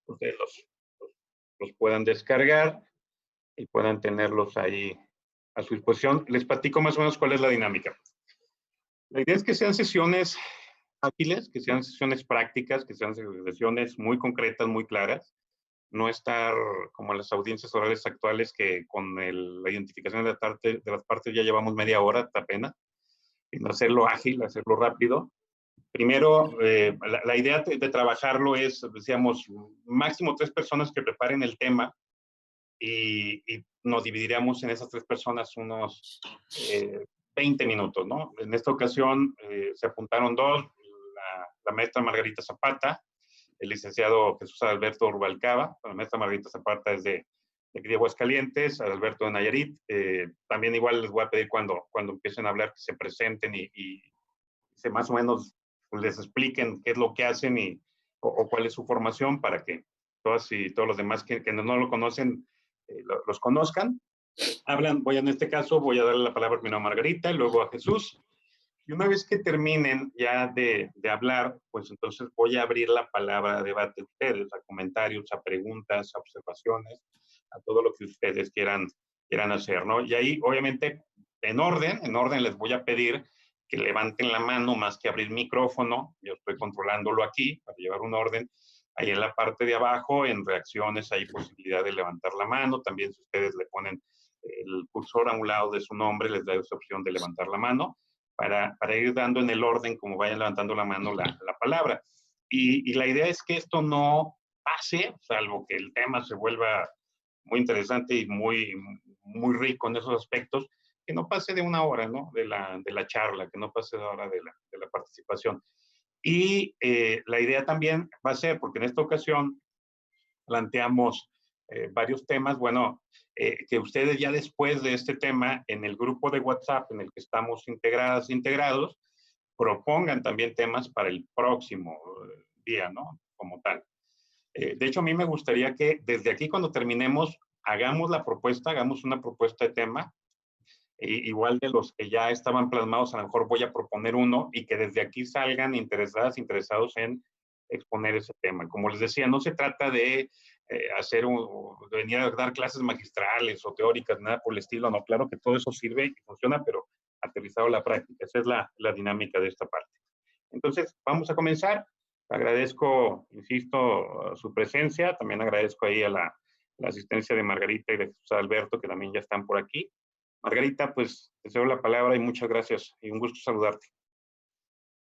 ustedes los puedan descargar y puedan tenerlos ahí a su disposición. Les platico más o menos cuál es la dinámica. La idea es que sean sesiones ágiles, que sean sesiones prácticas, que sean sesiones muy concretas, muy claras. No estar como en las audiencias orales actuales que con la identificación de las partes ya llevamos media hora apenas. En hacerlo ágil, hacerlo rápido. Primero, la idea de trabajarlo es, decíamos, máximo 3 personas que preparen el tema y nos dividiríamos en esas 3 personas unos 20 minutos, ¿no? En esta ocasión se apuntaron 2, la maestra Margarita Zapata, el licenciado Jesús Alberto Rubalcaba. La maestra Margarita Zapata es de aquí de Aguascalientes, Alberto de Nayarit. También igual les voy a pedir cuando empiecen a hablar que se presenten y se más o menos les expliquen qué es lo que hacen o cuál es su formación para que todas y todos los demás que no lo conocen los conozcan. En este caso voy a darle la palabra primero a Margarita y luego a Jesús. Y una vez que terminen ya de hablar, pues entonces voy a abrir la palabra a debate a ustedes, a comentarios, a preguntas, a observaciones, a todo lo que ustedes quieran hacer, ¿no? Y ahí, obviamente, en orden les voy a pedir que levanten la mano más que abrir micrófono. Yo estoy controlándolo aquí para llevar un orden. Ahí en la parte de abajo, en reacciones, hay posibilidad de levantar la mano. También si ustedes le ponen el cursor a un lado de su nombre, les da esa opción de levantar la mano para ir dando en el orden como vayan levantando la mano la palabra. Y la idea es que esto no pase, salvo que el tema se vuelva muy interesante y muy rico en esos aspectos, que no pase de una hora, ¿no? De la charla, que no pase de la hora de la participación. Y la idea también va a ser, porque en esta ocasión planteamos varios temas, bueno, que ustedes ya después de este tema, en el grupo de WhatsApp en el que estamos integrados, propongan también temas para el próximo día, ¿no? Como tal. De hecho, a mí me gustaría que desde aquí, cuando terminemos, hagamos una propuesta de tema, igual de los que ya estaban plasmados, a lo mejor voy a proponer uno y que desde aquí salgan interesados en exponer ese tema. Como les decía, no se trata de de venir a dar clases magistrales o teóricas, nada por el estilo, no, claro que todo eso sirve y funciona, pero aterrizado a la práctica. Esa es la dinámica de esta parte. Entonces, vamos a comenzar. Agradezco, insisto, su presencia. También agradezco ahí a la asistencia de Margarita y de Jesús Alberto, que también ya están por aquí. Margarita, pues te cedo la palabra y muchas gracias y un gusto saludarte.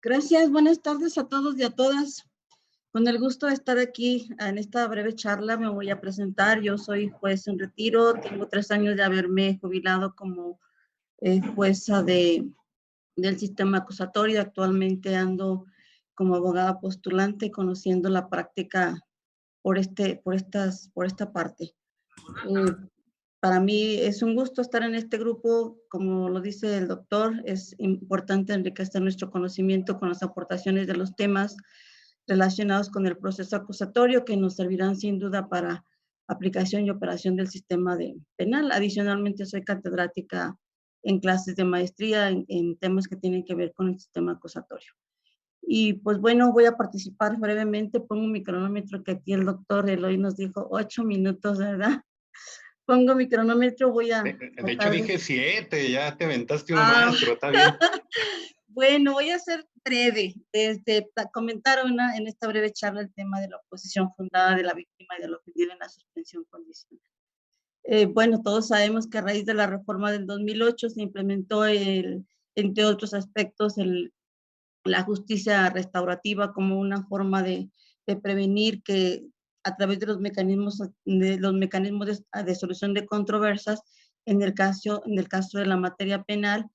Gracias, buenas tardes a todos y a todas. Con el gusto de estar aquí en esta breve charla me voy a presentar. Yo soy juez en retiro, tengo 3 años de haberme jubilado como jueza del sistema acusatorio. Actualmente ando como abogada postulante, conociendo la práctica por esta parte. Para mí es un gusto estar en este grupo. Como lo dice el doctor, es importante enriquecer nuestro conocimiento con las aportaciones de los temas relacionados con el proceso acusatorio, que nos servirán sin duda para aplicación y operación del sistema penal. Adicionalmente, soy catedrática en clases de maestría en temas que tienen que ver con el sistema acusatorio. Y pues bueno, voy a participar brevemente. Pongo mi cronómetro, que aquí el doctor Eloy nos dijo 8 minutos, ¿verdad? Pongo mi cronómetro, voy a... De hecho dije 7, ya te aventaste uno más, pero está bien. Bueno, voy a ser breve. Comentar en esta breve charla el tema de la oposición fundada de la víctima y de lo que ofendido en la suspensión condicional. Bueno, todos sabemos que a raíz de la reforma del 2008 se implementó, entre otros aspectos, la justicia restaurativa como una forma de prevenir que a través de los mecanismos de solución de controversias, en el caso de la materia penal,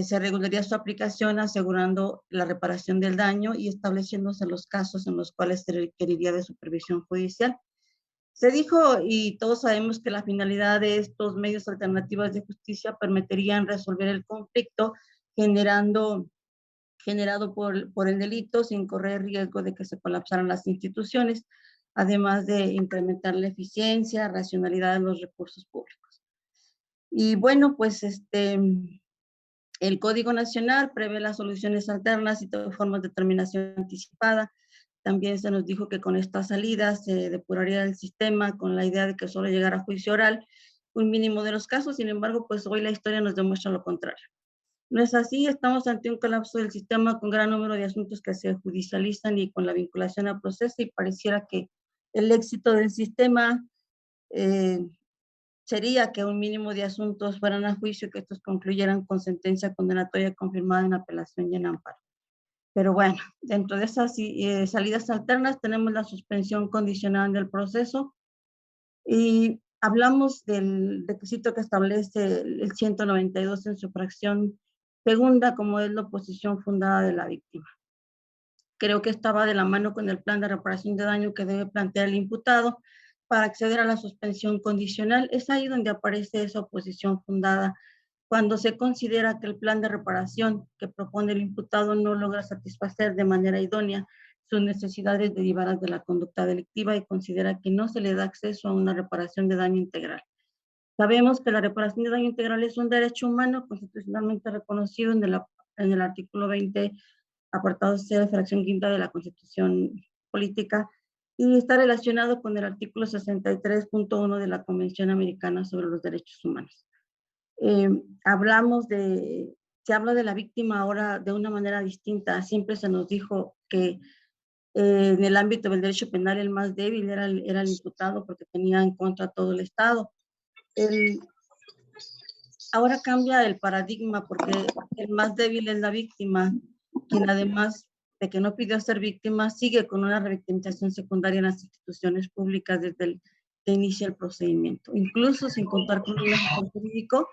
se regularía su aplicación asegurando la reparación del daño y estableciéndose los casos en los cuales se requeriría de supervisión judicial. Se dijo, y todos sabemos, que la finalidad de estos medios alternativos de justicia permitirían resolver el conflicto generado por el delito sin correr riesgo de que se colapsaran las instituciones, además de incrementar la eficiencia, racionalidad de los recursos públicos. Y bueno, pues el Código Nacional prevé las soluciones alternas y todas formas de terminación anticipada. También se nos dijo que con esta salida se depuraría el sistema con la idea de que solo llegara a juicio oral un mínimo de los casos. Sin embargo, pues hoy la historia nos demuestra lo contrario. No es así, estamos ante un colapso del sistema con gran número de asuntos que se judicializan y con la vinculación al proceso, y pareciera que el éxito del sistema sería que un mínimo de asuntos fueran a juicio y que estos concluyeran con sentencia condenatoria confirmada en apelación y en amparo. Pero bueno, dentro de esas salidas alternas tenemos la suspensión condicional del proceso y hablamos del requisito que establece el 192 en su fracción segunda, como es la oposición fundada de la víctima. Creo que estaba de la mano con el plan de reparación de daño que debe plantear el imputado para acceder a la suspensión condicional. Es ahí donde aparece esa oposición fundada, cuando se considera que el plan de reparación que propone el imputado no logra satisfacer de manera idónea sus necesidades derivadas de la conducta delictiva y considera que no se le da acceso a una reparación de daño integral. Sabemos que la reparación de daño integral es un derecho humano constitucionalmente reconocido en el artículo 20, apartado C, fracción quinta de la Constitución Política, y está relacionado con el artículo 63.1 de la Convención Americana sobre los Derechos Humanos. Se habla de la víctima ahora de una manera distinta. Siempre se nos dijo que en el ámbito del derecho penal el más débil era el imputado porque tenía en contra todo el Estado. Ahora cambia el paradigma porque el más débil es la víctima, quien además de que no pidió ser víctima, sigue con una revictimización secundaria en las instituciones públicas desde el que inicia el procedimiento, incluso sin contar con un asesor jurídico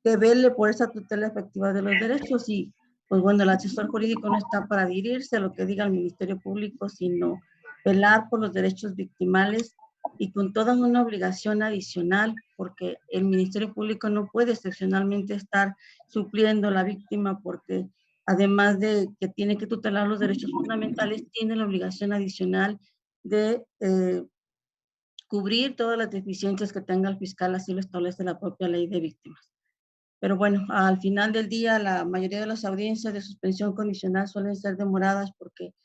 que vele por esa tutela efectiva de los derechos. Y pues bueno, el asesor jurídico no está para adherirse a lo que diga el Ministerio Público, sino velar por los derechos victimales y con toda una obligación adicional, porque el Ministerio Público no puede excepcionalmente estar supliendo a la víctima, porque además de que tiene que tutelar los derechos fundamentales, tiene la obligación adicional de cubrir todas las deficiencias que tenga el fiscal, así lo establece la propia ley de víctimas. Pero bueno, al final del día, la mayoría de las audiencias de suspensión condicional suelen ser demoradas porque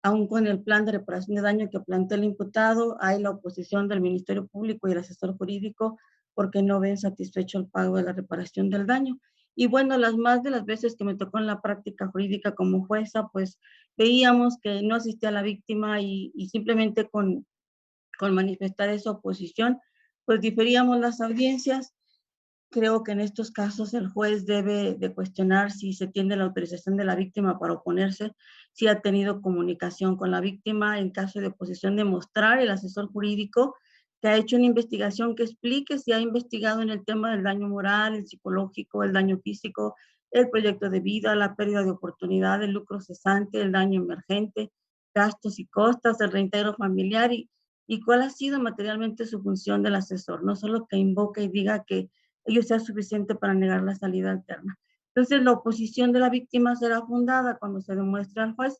aún con el plan de reparación de daño que plantea el imputado, hay la oposición del Ministerio Público y el asesor jurídico porque no ven satisfecho el pago de la reparación del daño. Y bueno, las más de las veces que me tocó en la práctica jurídica como jueza, pues veíamos que no asistía a la víctima y simplemente con manifestar esa oposición, pues diferíamos las audiencias. Creo que en estos casos el juez debe de cuestionar si se tiene la autorización de la víctima para oponerse, si ha tenido comunicación con la víctima. En caso de oposición, demostrar el asesor jurídico que ha hecho una investigación que explique si ha investigado en el tema del daño moral, el psicológico, el daño físico, el proyecto de vida, la pérdida de oportunidad, el lucro cesante, el daño emergente, gastos y costas, el reintegro familiar y cuál ha sido materialmente su función del asesor. No solo que invoque y diga que ello sea suficiente para negar la salida alterna. Entonces, la oposición de la víctima será fundada cuando se demuestre al juez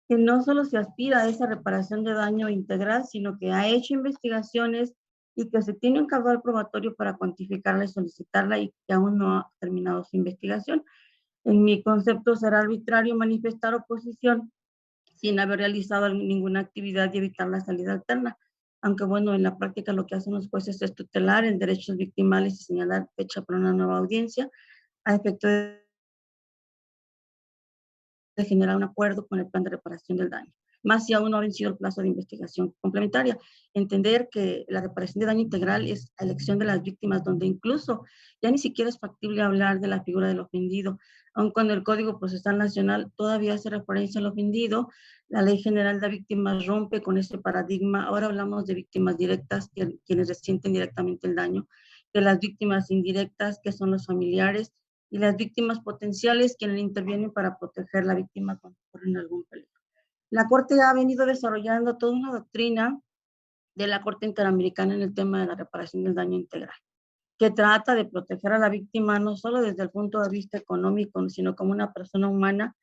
que no solo se aspira a esa reparación de daño integral, sino que ha hecho investigaciones y que se tiene un caudal probatorio para cuantificarla y solicitarla y que aún no ha terminado su investigación. En mi concepto, será arbitrario manifestar oposición sin haber realizado ninguna actividad y evitar la salida alterna. Aunque bueno, en la práctica lo que hacen los jueces es tutelar en derechos victimales y señalar fecha para una nueva audiencia a efecto de generar un acuerdo con el plan de reparación del daño. Más si aún no ha vencido el plazo de investigación complementaria. Entender que la reparación de daño integral es a elección de las víctimas, donde incluso ya ni siquiera es factible hablar de la figura del ofendido, aun cuando el Código Procesal Nacional todavía hace referencia al ofendido. La Ley General de Víctimas rompe con ese paradigma. Ahora hablamos de víctimas directas, quienes resienten directamente el daño, de las víctimas indirectas, que son los familiares, y las víctimas potenciales, quienes intervienen para proteger a la víctima cuando corren algún peligro. La Corte ha venido desarrollando toda una doctrina de la Corte Interamericana en el tema de la reparación del daño integral, que trata de proteger a la víctima no solo desde el punto de vista económico, sino como una persona humana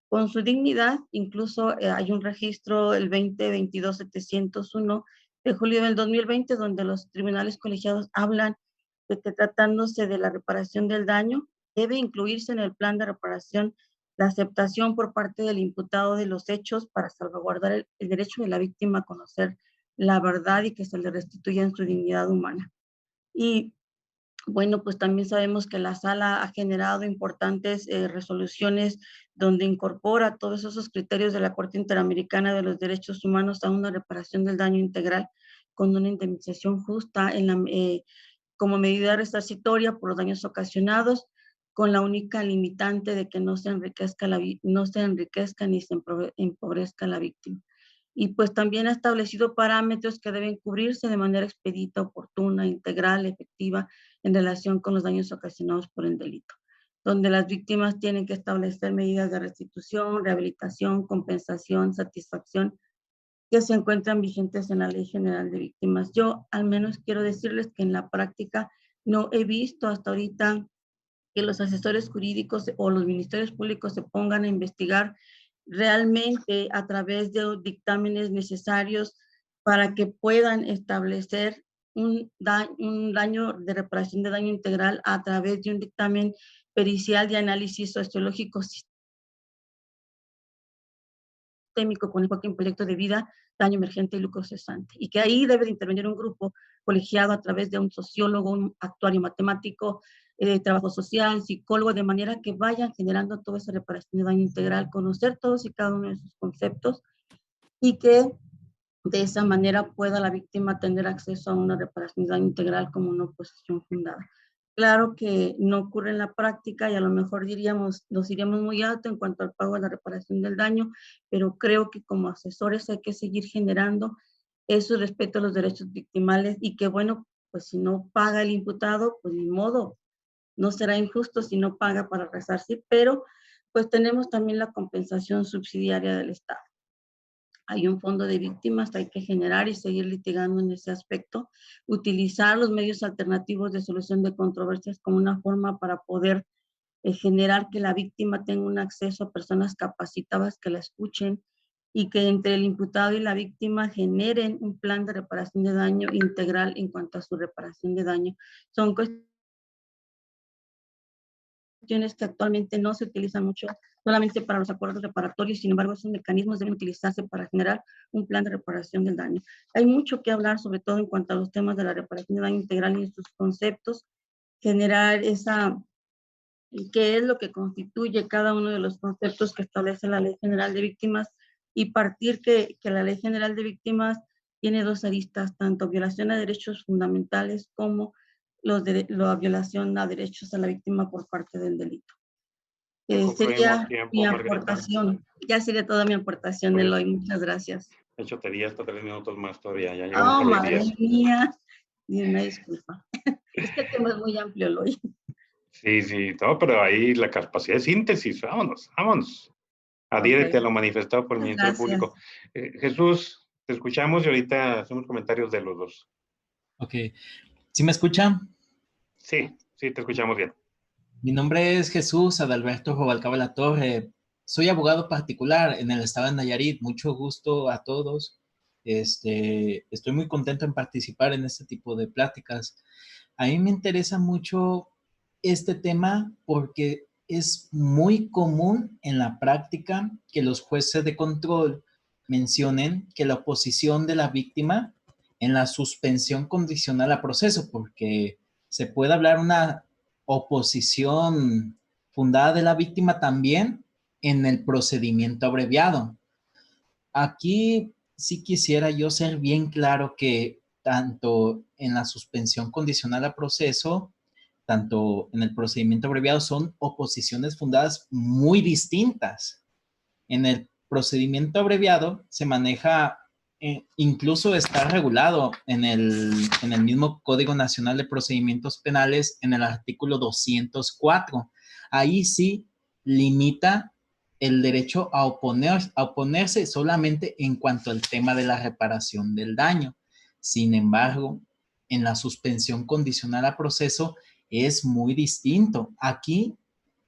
con su dignidad. Incluso hay un registro, el 2022-701 de julio del 2020, donde los tribunales colegiados hablan de que tratándose de la reparación del daño, debe incluirse en el plan de reparación la aceptación por parte del imputado de los hechos para salvaguardar el derecho de la víctima a conocer la verdad y que se le restituya en su dignidad humana. Y bueno, pues también sabemos que la sala ha generado importantes resoluciones donde incorpora todos esos criterios de la Corte Interamericana de los Derechos Humanos a una reparación del daño integral con una indemnización justa como medida resarcitoria por los daños ocasionados, con la única limitante de que no se enriquezca ni se empobrezca la víctima. Y pues también ha establecido parámetros que deben cubrirse de manera expedita, oportuna, integral, efectiva en relación con los daños ocasionados por el delito, donde las víctimas tienen que establecer medidas de restitución, rehabilitación, compensación, satisfacción, que se encuentran vigentes en la Ley General de Víctimas. Yo al menos quiero decirles que en la práctica no he visto hasta ahorita que los asesores jurídicos o los ministerios públicos se pongan a investigar realmente a través de dictámenes necesarios para que puedan establecer un daño de reparación de daño integral a través de un dictamen pericial de análisis sociológico sistémico con enfoque en proyecto de vida, daño emergente y lucro cesante. Y que ahí debe de intervenir un grupo colegiado a través de un sociólogo, un actuario matemático, trabajo social, psicólogo, de manera que vayan generando toda esa reparación de daño integral, conocer todos y cada uno de sus conceptos y que de esa manera pueda la víctima tener acceso a una reparación de daño integral como una oposición fundada. Claro que no ocurre en la práctica y a lo mejor nos iríamos muy alto en cuanto al pago de la reparación del daño, pero creo que como asesores hay que seguir generando eso respeto a los derechos victimales y que bueno, pues si no paga el imputado, pues ni modo, no será injusto si no paga para resarcir, pero pues tenemos también la compensación subsidiaria del Estado. Hay un fondo de víctimas, hay que generar y seguir litigando en ese aspecto, utilizar los medios alternativos de solución de controversias como una forma para poder generar que la víctima tenga un acceso a personas capacitadas que la escuchen y que entre el imputado y la víctima generen un plan de reparación de daño integral en cuanto a su reparación de daño. Son cuestiones que actualmente no se utilizan mucho solamente para los acuerdos reparatorios, sin embargo, esos mecanismos deben utilizarse para generar un plan de reparación del daño. Hay mucho que hablar, sobre todo en cuanto a los temas de la reparación de daño integral y sus conceptos, generar qué es lo que constituye cada uno de los conceptos que establece la Ley General de Víctimas y partir que la Ley General de Víctimas tiene dos aristas, tanto violación a derechos fundamentales como la violación a derechos a la víctima por parte del delito. Sería mi tiempo, Margarita. aportación. Ya sería toda mi aportación, Pues, Eloy. Muchas gracias. de hecho, te di hasta 3 minutos más todavía. Ya Oh, llegamos a los madre 10. mía. Una disculpa. Es que el tema es muy amplio, Eloy. Sí, sí, todo, pero ahí la capacidad de síntesis. Vámonos, vámonos. Adhiérete a lo manifestado por el Ministerio Público. Jesús, te escuchamos y ahorita hacemos comentarios de los dos. Ok. ¿Sí me escuchan? Sí, sí, te escuchamos bien. Mi nombre es Jesús Adalberto Rubalcaba La Torre. Soy abogado particular en el estado de Nayarit. Mucho gusto a todos. Estoy muy contento en participar en este tipo de pláticas. A mí me interesa mucho este tema porque es muy común en la práctica que los jueces de control mencionen que la oposición de la víctima en la suspensión condicional a proceso, porque se puede hablar una oposición fundada de la víctima también en el procedimiento abreviado. Aquí sí quisiera yo ser bien claro que tanto en la suspensión condicional a proceso, tanto en el procedimiento abreviado son oposiciones fundadas muy distintas. En el procedimiento abreviado se maneja, incluso está regulado en el mismo Código Nacional de Procedimientos Penales en el artículo 204. Ahí sí limita el derecho a oponerse solamente en cuanto al tema de la reparación del daño. Sin embargo, en la suspensión condicional a proceso es muy distinto. Aquí,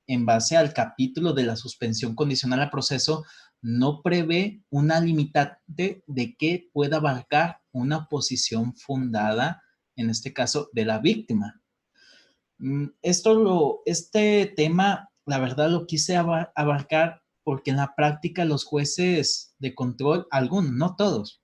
en base al capítulo de la suspensión condicional a proceso, no prevé una limitante de que pueda abarcar una oposición fundada, en este caso, de la víctima. Este tema la verdad lo quise abarcar porque en la práctica los jueces de control, algunos, no todos,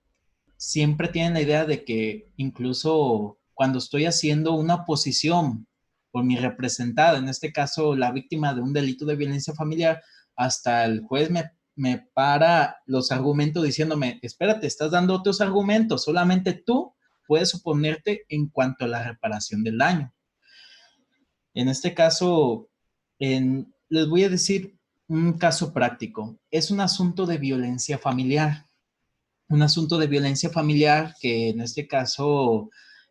siempre tienen la idea de que incluso cuando estoy haciendo una oposición por mi representada, en este caso la víctima de un delito de violencia familiar, hasta el juez me para los argumentos diciéndome, espérate, estás dando otros argumentos, solamente tú puedes oponerte en cuanto a la reparación del daño. En este caso, les voy a decir un caso práctico. Es un asunto de violencia familiar. Un asunto de violencia familiar que en este caso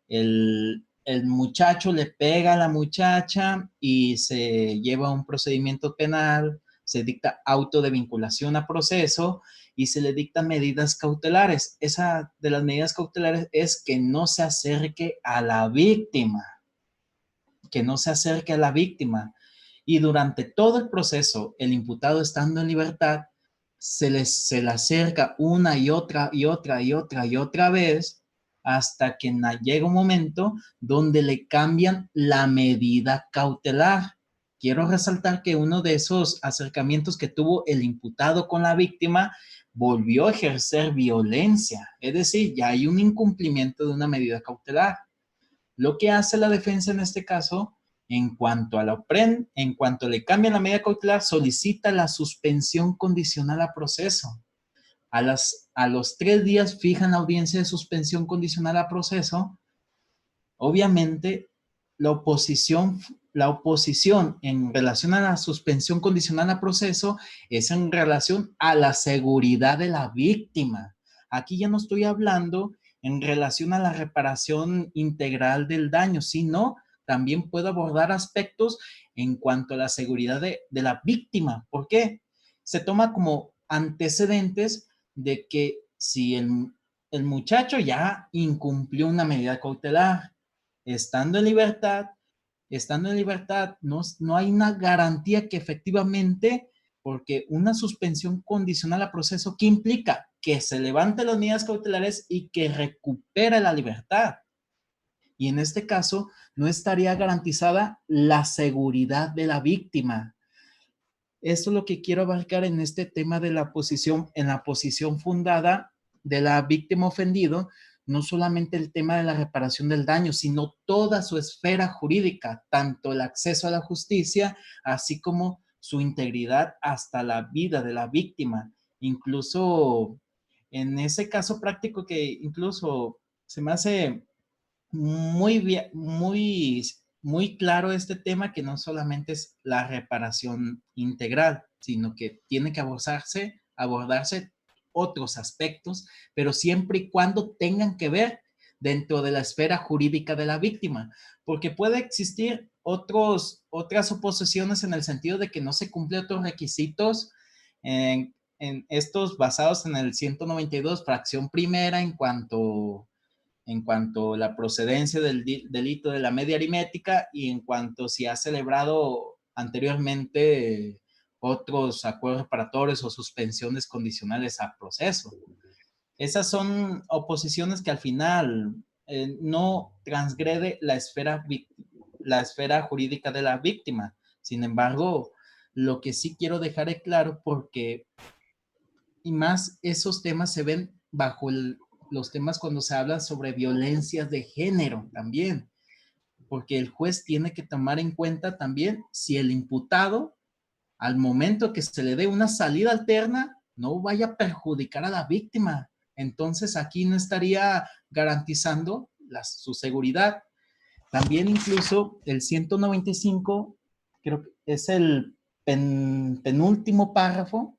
el muchacho le pega a la muchacha y se lleva a un procedimiento penal, se dicta auto de vinculación a proceso y se le dictan medidas cautelares. Esa de las medidas cautelares es que no se acerque a la víctima, que no se acerque a la víctima. Y durante todo el proceso, el imputado estando en libertad, se le acerca una y otra vez hasta que llega un momento donde le cambian la medida cautelar. Quiero resaltar que uno de esos acercamientos que tuvo el imputado con la víctima volvió a ejercer violencia, es decir, ya hay un incumplimiento de una medida cautelar. Lo que hace la defensa en este caso, en cuanto le cambian la medida cautelar, solicita la suspensión condicional a proceso. A los 3 días fijan la audiencia de suspensión condicional a proceso. Obviamente, la oposición en relación a la suspensión condicional a proceso es en relación a la seguridad de la víctima. Aquí ya no estoy hablando en relación a la reparación integral del daño, sino también puedo abordar aspectos en cuanto a la seguridad de la víctima. ¿Por qué? Se toma como antecedentes de que si el muchacho ya incumplió una medida cautelar, estando en libertad, no hay una garantía que efectivamente, porque una suspensión condicional a proceso, ¿qué implica? Que se levanten las medidas cautelares y que recupere la libertad. Y en este caso, no estaría garantizada la seguridad de la víctima. Esto es lo que quiero abarcar en este tema de la posición, en la posición fundada de la víctima ofendido, no solamente el tema de la reparación del daño, sino toda su esfera jurídica, tanto el acceso a la justicia, así como su integridad hasta la vida de la víctima. Incluso en ese caso práctico que incluso se me hace muy claro este tema, que no solamente es la reparación integral, sino que tiene que abordarse otros aspectos, pero siempre y cuando tengan que ver dentro de la esfera jurídica de la víctima, porque puede existir otras oposiciones en el sentido de que no se cumplen otros requisitos en estos basados en el 192, fracción primera, en cuanto a la procedencia del delito de la media aritmética y en cuanto si ha celebrado anteriormente otros acuerdos reparatorios o suspensiones condicionales a proceso. Esas son oposiciones que al final no transgrede la esfera jurídica de la víctima. Sin embargo, lo que sí quiero dejar es claro, porque y más esos temas se ven bajo los temas cuando se habla sobre violencias de género también, porque el juez tiene que tomar en cuenta también si el imputado, al momento que se le dé una salida alterna, no vaya a perjudicar a la víctima. Entonces aquí no estaría garantizando su seguridad. También incluso el 195, creo que es el penúltimo párrafo.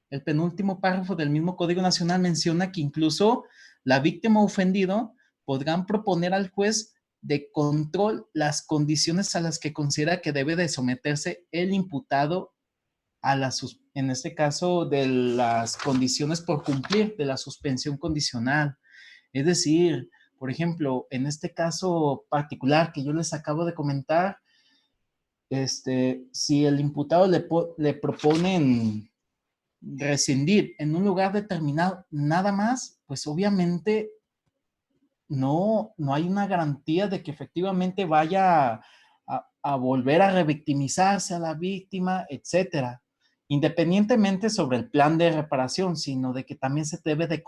El penúltimo párrafo del mismo Código Nacional menciona que incluso la víctima ofendido podrán proponer al juez de control las condiciones a las que considera que debe de someterse el imputado en este caso, de las condiciones por cumplir, de la suspensión condicional. Es decir, por ejemplo, en este caso particular que yo les acabo de comentar, si el imputado le proponen rescindir en un lugar determinado nada más, pues obviamente no hay una garantía de que efectivamente vaya a volver a revictimizarse a la víctima, etcétera. Independientemente sobre el plan de reparación, sino de que también se debe de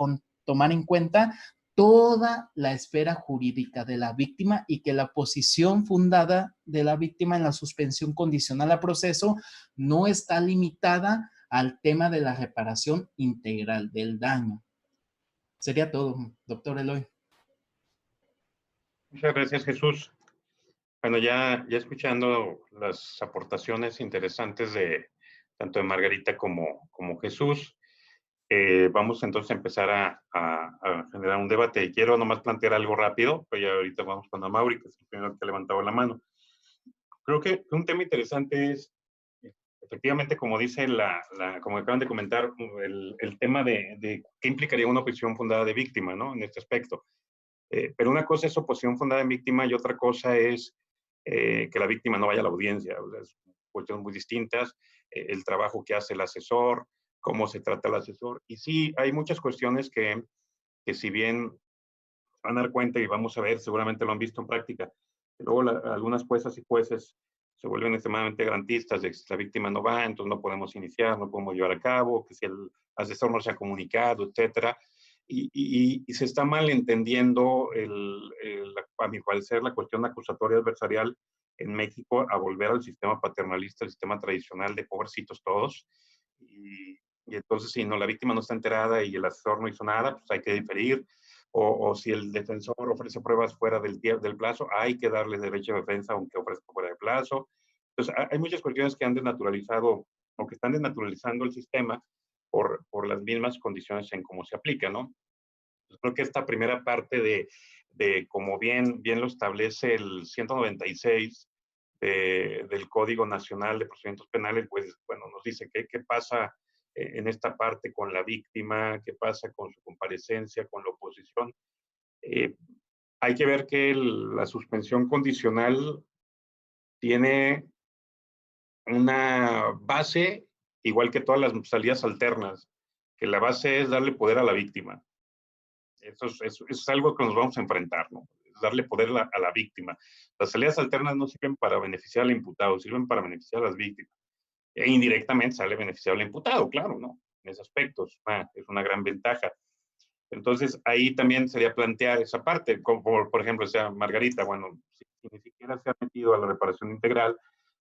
tomar en cuenta toda la esfera jurídica de la víctima y que la posición fundada de la víctima en la suspensión condicional a proceso no está limitada al tema de la reparación integral del daño. Sería todo, doctor Eloy. Muchas gracias, Jesús. Bueno, ya escuchando las aportaciones interesantes de tanto de Margarita como Jesús, vamos entonces a empezar a generar un debate. Y quiero nomás plantear algo rápido, pues ya ahorita vamos con Amaury, que es el primero que ha levantado la mano. Creo que un tema interesante es, efectivamente, como dice como acaban de comentar, el tema de qué implicaría una oposición fundada de víctima, ¿no? En este aspecto. Pero una cosa es oposición fundada en víctima y otra cosa es que la víctima no vaya a la audiencia. O sea, son cuestiones muy distintas. El trabajo que hace el asesor, cómo se trata el asesor. Y sí, hay muchas cuestiones que si bien van a dar cuenta y vamos a ver, seguramente lo han visto en práctica, luego algunas juezas y jueces se vuelven extremadamente garantistas de que si la víctima no va, entonces no podemos iniciar, no podemos llevar a cabo, que si el asesor no se ha comunicado, etcétera. Y se está malentendiendo, a mi parecer, la cuestión acusatoria adversarial en México a volver al sistema paternalista, al sistema tradicional de pobrecitos todos. Y entonces, si no, la víctima no está enterada y el asesor no hizo nada, pues hay que diferir. O si el defensor ofrece pruebas fuera del plazo, hay que darle derecho a defensa aunque ofrezca fuera de plazo. Entonces, hay muchas cuestiones que han desnaturalizado o que están desnaturalizando el sistema por las mismas condiciones en cómo se aplica, ¿no? Entonces, creo que esta primera parte de como bien lo establece el 196 del Código Nacional de Procedimientos Penales, pues, bueno, nos dice qué pasa en esta parte con la víctima, qué pasa con su comparecencia, con la oposición. Hay que ver que la suspensión condicional tiene una base, igual que todas las salidas alternas, que la base es darle poder a la víctima. Eso es algo que nos vamos a enfrentar, ¿no? Es darle poder a la víctima. Las salidas alternas no sirven para beneficiar al imputado, sirven para beneficiar a las víctimas. E indirectamente sale beneficiado al imputado, claro, ¿no? En ese aspecto es una gran ventaja. Entonces, ahí también sería plantear esa parte, como por ejemplo, sea Margarita, bueno, si ni siquiera se ha metido a la reparación integral,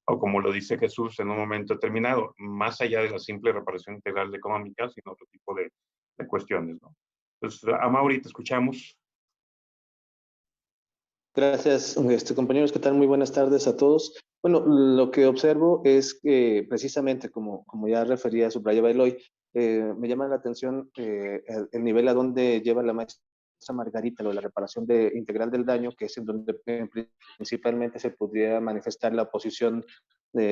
o como lo dice Jesús en un momento determinado, más allá de la simple reparación integral económica, sino otro tipo de cuestiones, ¿no? Entonces, Amaury, te escuchamos. Gracias, compañeros. ¿Qué tal? Muy buenas tardes a todos. Bueno, lo que observo es que precisamente, como ya refería, subrayaba Eloy, me llama la atención el nivel a donde lleva la maestra Margarita, lo de la reparación integral del daño, que es en donde principalmente se podría manifestar la oposición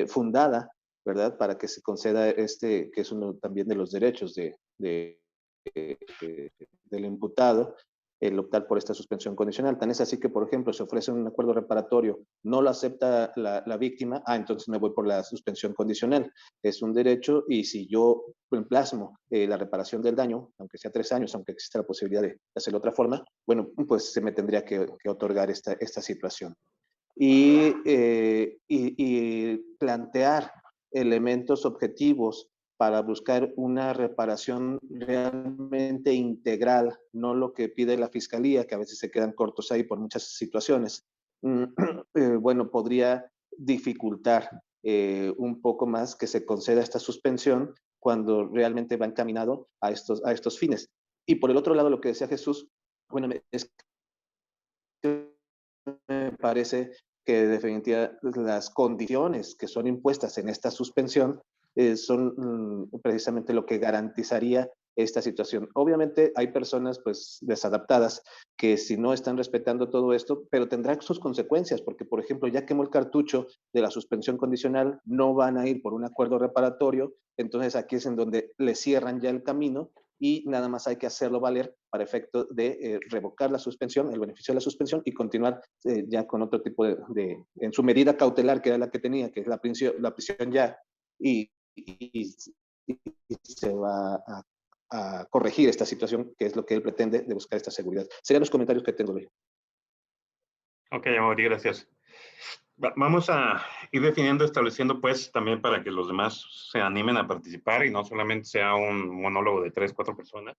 fundada, ¿verdad? Para que se conceda que es uno también de los derechos del imputado, el optar por esta suspensión condicional. Tan es así que, por ejemplo, se ofrece un acuerdo reparatorio, no lo acepta la víctima, entonces me voy por la suspensión condicional. Es un derecho y si yo plasmo la reparación del daño, aunque sea 3 años, aunque exista la posibilidad de hacerlo de otra forma, bueno, pues se me tendría que otorgar esta situación. Y plantear elementos objetivos para buscar una reparación realmente integral, no lo que pide la fiscalía, que a veces se quedan cortos ahí por muchas situaciones. Bueno, podría dificultar un poco más que se conceda esta suspensión cuando realmente va encaminado a estos fines. Y por el otro lado, lo que decía Jesús, bueno, es que me parece que definitivamente las condiciones que son impuestas en esta suspensión son precisamente lo que garantizaría esta situación. Obviamente hay personas pues desadaptadas que si no están respetando todo esto, pero tendrán sus consecuencias, porque por ejemplo ya quemó el cartucho de la suspensión condicional, no van a ir por un acuerdo reparatorio, entonces aquí es en donde le cierran ya el camino y nada más hay que hacerlo valer para efecto de revocar la suspensión, el beneficio de la suspensión y continuar ya con otro tipo en su medida cautelar, que era la que tenía, que es la prisión ya, y se va a corregir esta situación, que es lo que él pretende de buscar esta seguridad. Serían los comentarios que tengo hoy. Ok, Amaury, gracias. Vamos a ir definiendo, estableciendo, pues, también para que los demás se animen a participar y no solamente sea un monólogo de 3, 4 personas.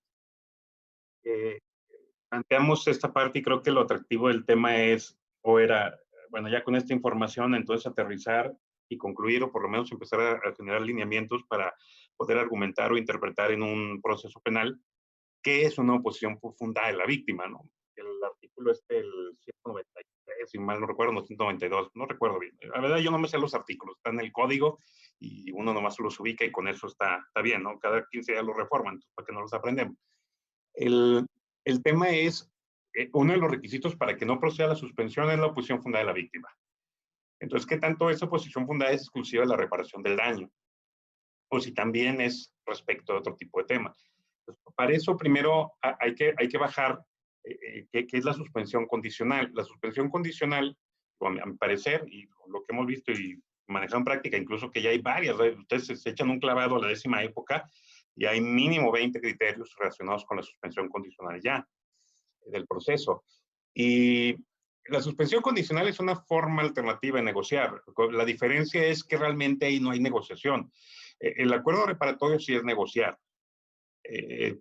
Planteamos esta parte y creo que lo atractivo del tema es, o era, bueno, ya con esta información, entonces aterrizar y concluir, o por lo menos empezar a generar lineamientos para poder argumentar o interpretar en un proceso penal qué es una oposición fundada de la víctima, ¿no? El artículo el 193, si mal no recuerdo, no, 192, no recuerdo bien. La verdad, yo no me sé los artículos, está en el código y uno nomás los ubica y con eso está bien, ¿no? Cada 15 días lo reforman, para que no los aprendemos. El, el tema es, uno de los requisitos para que no proceda la suspensión es la oposición fundada de la víctima. Entonces, ¿qué tanto esa oposición fundada es exclusiva de la reparación del daño? O si también es respecto a otro tipo de temas. Entonces, para eso, primero hay que bajar qué es la suspensión condicional. La suspensión condicional, a mi parecer, y lo que hemos visto y manejado en práctica, incluso que ya hay varias, ustedes se echan un clavado a la 10ª época y hay mínimo 20 criterios relacionados con la suspensión condicional ya del proceso. Y la suspensión condicional es una forma alternativa de negociar. La diferencia es que realmente ahí no hay negociación. El acuerdo reparatorio sí es negociar.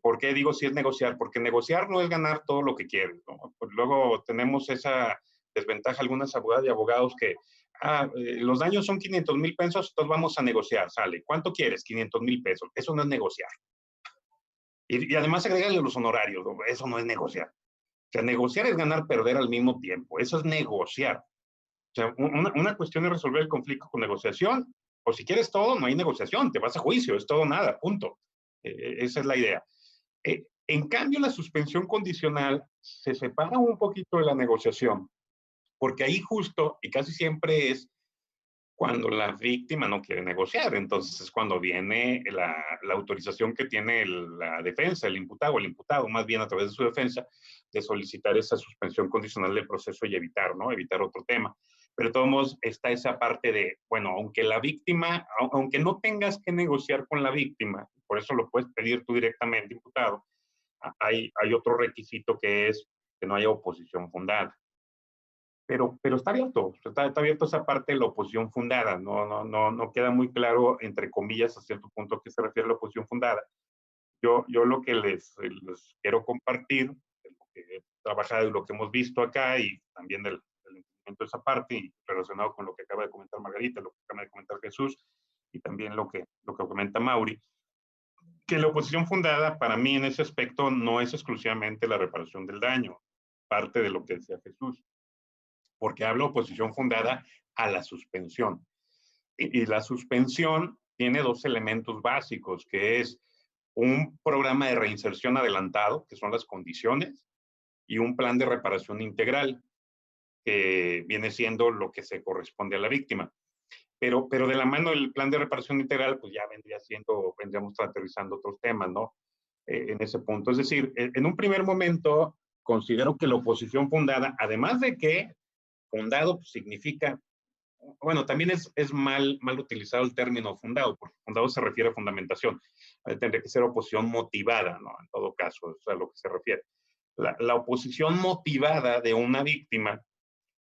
¿Por qué digo sí es negociar? Porque negociar no es ganar todo lo que quieres, ¿no? Pues luego tenemos esa desventaja algunas abogadas y abogados que los daños son 500,000 pesos, entonces vamos a negociar, sale. ¿Cuánto quieres? 500,000 pesos. Eso no es negociar. Y además agregarle los honorarios, ¿no? Eso no es negociar. O sea, negociar es ganar, perder al mismo tiempo. Eso es negociar. O sea, una cuestión es resolver el conflicto con negociación, o si quieres todo, no hay negociación, te vas a juicio, es todo nada, punto. Esa es la idea. En cambio, la suspensión condicional se separa un poquito de la negociación, porque ahí justo, y casi siempre es cuando la víctima no quiere negociar, entonces es cuando viene la autorización que tiene la defensa, el imputado, más bien a través de su defensa, de solicitar esa suspensión condicional del proceso y evitar, ¿no? Evitar otro tema. Pero de todos modos está esa parte de, bueno, aunque la víctima, aunque no tengas que negociar con la víctima, por eso lo puedes pedir tú directamente, imputado, hay otro requisito que es que no haya oposición fundada. Pero está abierto esa parte de la oposición fundada, no queda muy claro, entre comillas, a cierto punto a qué se refiere la oposición fundada. Yo lo que les quiero compartir, de lo que he trabajado y lo que hemos visto acá, y también del entendimiento de esa parte, y relacionado con lo que acaba de comentar Margarita, lo que acaba de comentar Jesús, y también lo que comenta Mauri, que la oposición fundada, para mí, en ese aspecto, no es exclusivamente la reparación del daño, parte de lo que decía Jesús, porque habla oposición fundada a la suspensión. Y la suspensión tiene dos elementos básicos, que es un programa de reinserción adelantado, que son las condiciones, y un plan de reparación integral, que viene siendo lo que se corresponde a la víctima. Pero de la mano del plan de reparación integral, pues ya vendríamos aterrizando otros temas, ¿no? En ese punto. Es decir, en un primer momento, considero que la oposición fundada, además de que fundado pues, significa, bueno, también es mal utilizado el término fundado, porque fundado se refiere a fundamentación. Tendría que ser oposición motivada, ¿no? En todo caso, es a lo que se refiere. La oposición motivada de una víctima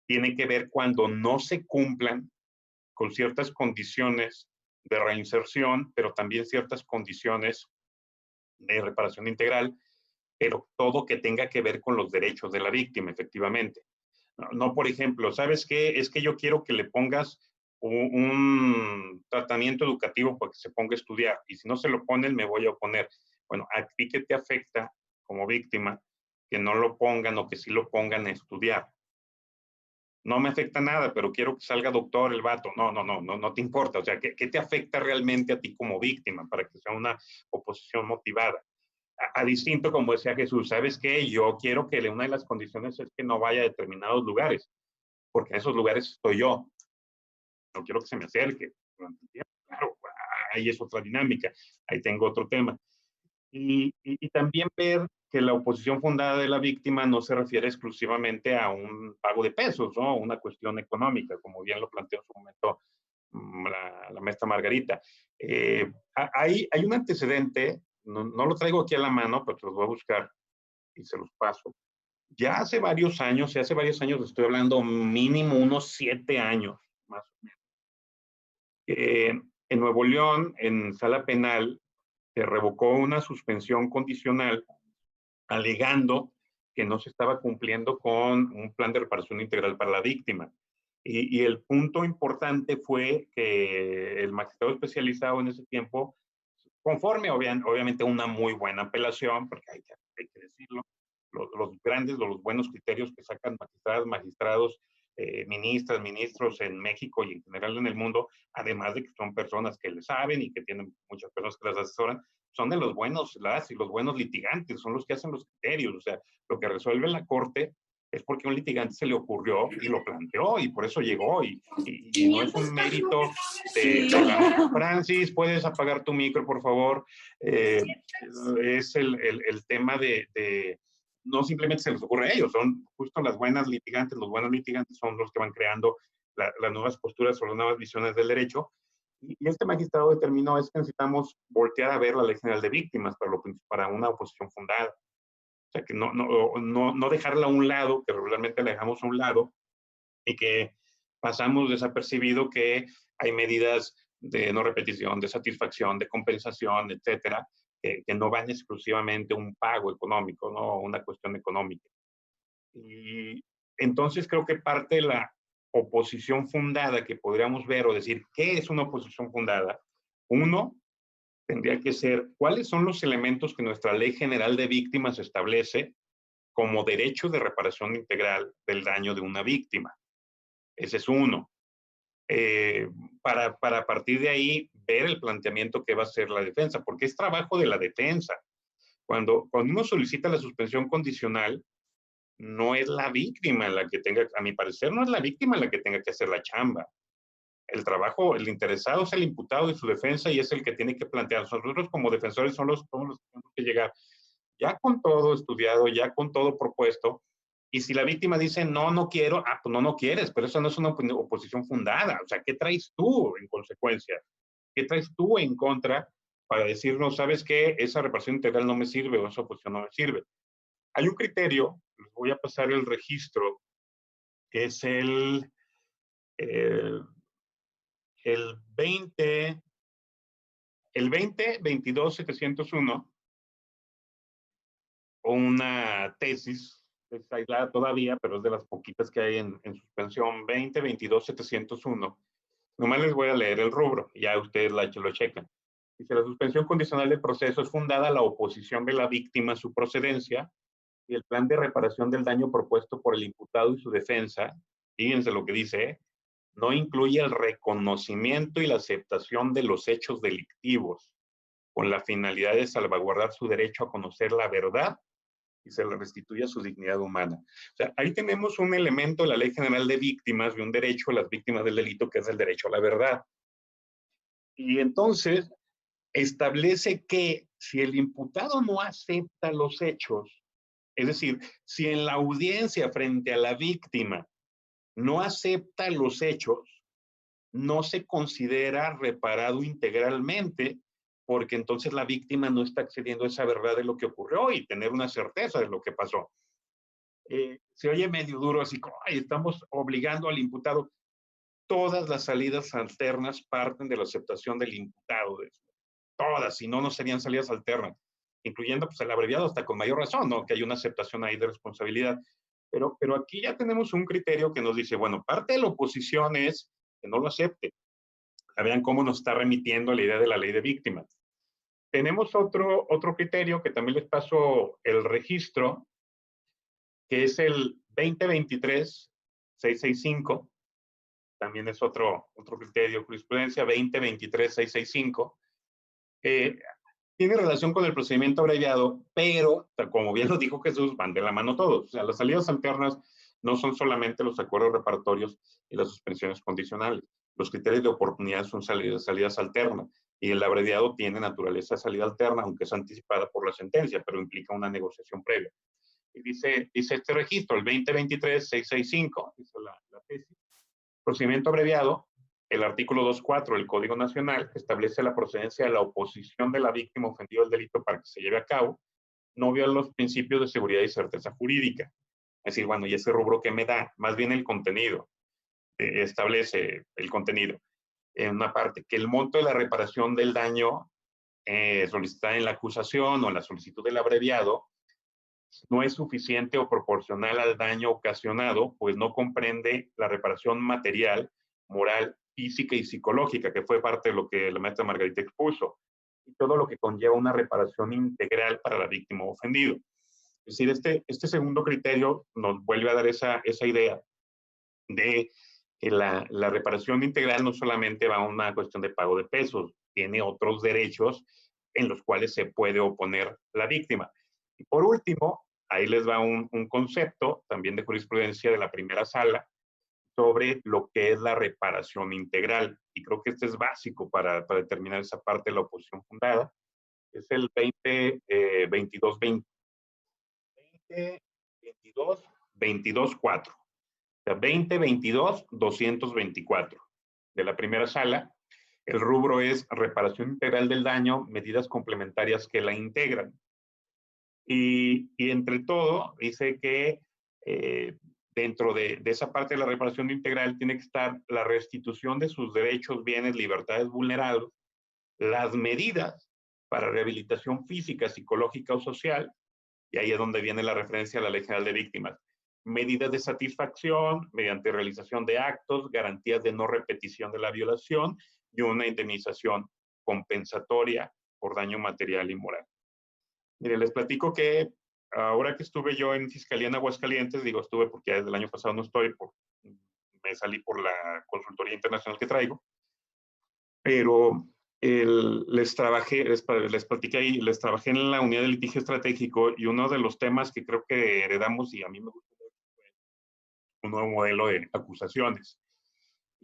tiene que ver cuando no se cumplan con ciertas condiciones de reinserción, pero también ciertas condiciones de reparación integral, pero todo que tenga que ver con los derechos de la víctima, efectivamente. No, por ejemplo, ¿sabes qué? Es que yo quiero que le pongas un tratamiento educativo para que se ponga a estudiar, y si no se lo ponen, me voy a oponer. Bueno, ¿a ti qué te afecta como víctima que no lo pongan o que sí lo pongan a estudiar? No me afecta nada, pero quiero que salga doctor el vato. No te importa. O sea, ¿qué te afecta realmente a ti como víctima para que sea una oposición motivada? A distinto, como decía Jesús, ¿sabes qué? Yo quiero que una de las condiciones es que no vaya a determinados lugares, porque en esos lugares estoy yo. No quiero que se me acerque durante el tiempo. Claro, ahí es otra dinámica. Ahí tengo otro tema. Y también ver que la oposición fundada de la víctima no se refiere exclusivamente a un pago de pesos, ¿no? Una cuestión económica, como bien lo planteó en su momento la maestra Margarita. Hay un antecedente, no lo traigo aquí a la mano, pero se los voy a buscar y se los paso, Ya hace varios años, estoy hablando mínimo unos 7 años, más o menos, en Nuevo León, en sala penal, se revocó una suspensión condicional alegando que no se estaba cumpliendo con un plan de reparación integral para la víctima. Y el punto importante fue que el magistrado especializado en ese tiempo, conforme obviamente una muy buena apelación, porque hay que decirlo, los buenos criterios que sacan magistradas, magistrados, ministras, ministros en México y en general en el mundo, además de que son personas que le saben y que tienen muchas personas que las asesoran, son de los buenos, y los buenos litigantes, son los que hacen los criterios. O sea, lo que resuelve la corte es porque a un litigante se le ocurrió y lo planteó y por eso llegó. Y no es un mérito de la... Francis, ¿puedes apagar tu micro, por favor? Es el tema de no simplemente se les ocurre a ellos, son justo las buenas litigantes, los buenos litigantes son los que van creando las nuevas posturas o las nuevas visiones del derecho. Y este magistrado determinó es que necesitamos voltear a ver la Ley General de Víctimas para una oposición fundada. O sea, que no dejarla a un lado, que regularmente la dejamos a un lado, y que pasamos desapercibido que hay medidas de no repetición, de satisfacción, de compensación, etcétera, que no van exclusivamente a un pago económico, no una cuestión económica. Y entonces creo que parte de la oposición fundada que podríamos ver o decir, ¿qué es una oposición fundada? Uno, tendría que ser, ¿cuáles son los elementos que nuestra Ley General de Víctimas establece como derecho de reparación integral del daño de una víctima? Ese es uno. Para partir de ahí ver el planteamiento que va a hacer la defensa, porque es trabajo de la defensa. Cuando uno solicita la suspensión condicional, no es la víctima la que tenga, a mi parecer, no es la víctima la que tenga que hacer la chamba. El trabajo, el interesado es el imputado y su defensa y es el que tiene que plantear. Nosotros como defensores somos los que tenemos que llegar ya con todo estudiado, ya con todo propuesto. Y si la víctima dice, no, no quiero, pues no quieres, pero eso no es una oposición fundada. O sea, ¿qué traes tú en consecuencia? ¿Qué traes tú en contra para decirnos, sabes qué, esa reparación integral no me sirve o esa oposición no me sirve? Hay un criterio, les voy a pasar el registro, que es el 20-22-701, una tesis aislada todavía, pero es de las poquitas que hay en suspensión, 20-22-701. Nomás les voy a leer el rubro, ya ustedes lo checan. Dice, la suspensión condicional del proceso es fundada la oposición de la víctima a su procedencia y el plan de reparación del daño propuesto por el imputado y su defensa, fíjense lo que dice, no incluye el reconocimiento y la aceptación de los hechos delictivos con la finalidad de salvaguardar su derecho a conocer la verdad y se le restituya su dignidad humana. O sea, ahí tenemos un elemento de la Ley General de Víctimas, de un derecho a las víctimas del delito, que es el derecho a la verdad. Y entonces establece que si el imputado no acepta los hechos, es decir, si en la audiencia frente a la víctima no acepta los hechos, no se considera reparado integralmente, porque entonces la víctima no está accediendo a esa verdad de lo que ocurrió y tener una certeza de lo que pasó. Se oye medio duro, así como, ay, estamos obligando al imputado. Todas las salidas alternas parten de la aceptación del imputado. Todas, si no, no serían salidas alternas, incluyendo pues, el abreviado hasta con mayor razón, ¿no? Que hay una aceptación ahí de responsabilidad. Pero aquí ya tenemos un criterio que nos dice, bueno, parte de la oposición es que no lo acepte. Vean cómo nos está remitiendo la idea de la ley de víctimas. Tenemos otro criterio que también les paso el registro, que es el 2023-665. También es otro criterio, jurisprudencia 2023-665. Tiene relación con el procedimiento abreviado, pero, como bien lo dijo Jesús, van de la mano todos. O sea, las salidas alternas no son solamente los acuerdos reparatorios y las suspensiones condicionales. Los criterios de oportunidad son salidas alternas y el abreviado tiene naturaleza de salida alterna, aunque es anticipada por la sentencia, pero implica una negociación previa. Y dice este registro, el 2023-665, dice la tesis, procedimiento abreviado, el artículo 2.4 del Código Nacional, que establece la procedencia de la oposición de la víctima ofendida del delito para que se lleve a cabo, no viola los principios de seguridad y certeza jurídica. Es decir, bueno, ¿y ese rubro qué me da? Más bien el contenido. Establece el contenido. En una parte, que el monto de la reparación del daño solicitada en la acusación o en la solicitud del abreviado no es suficiente o proporcional al daño ocasionado, pues no comprende la reparación material, moral, física y psicológica, que fue parte de lo que la maestra Margarita expuso, y todo lo que conlleva una reparación integral para la víctima o ofendido. Es decir, este segundo criterio nos vuelve a dar esa idea de que la reparación integral no solamente va a una cuestión de pago de pesos, tiene otros derechos en los cuales se puede oponer la víctima. Y por último, ahí les va un concepto también de jurisprudencia de la primera sala sobre lo que es la reparación integral. Y creo que este es básico para determinar esa parte de la oposición fundada. Es el 2022-4. O sea, 2022-224 de la primera sala. El rubro es reparación integral del daño, medidas complementarias que la integran. Y entre todo, dice que dentro de esa parte de la reparación integral tiene que estar la restitución de sus derechos, bienes, libertades vulnerados, las medidas para rehabilitación física, psicológica o social, y ahí es donde viene la referencia a la Ley General de Víctimas. Medidas de satisfacción mediante realización de actos, garantías de no repetición de la violación y una indemnización compensatoria por daño material y moral. Mire, les platico que ahora que estuve yo en Fiscalía en Aguascalientes, digo estuve porque desde el año pasado no estoy, me salí por la consultoría internacional que traigo, pero les platiqué ahí, les trabajé en la unidad de litigio estratégico y uno de los temas que creo que heredamos y a mí me gustó mucho fue un nuevo modelo de acusaciones.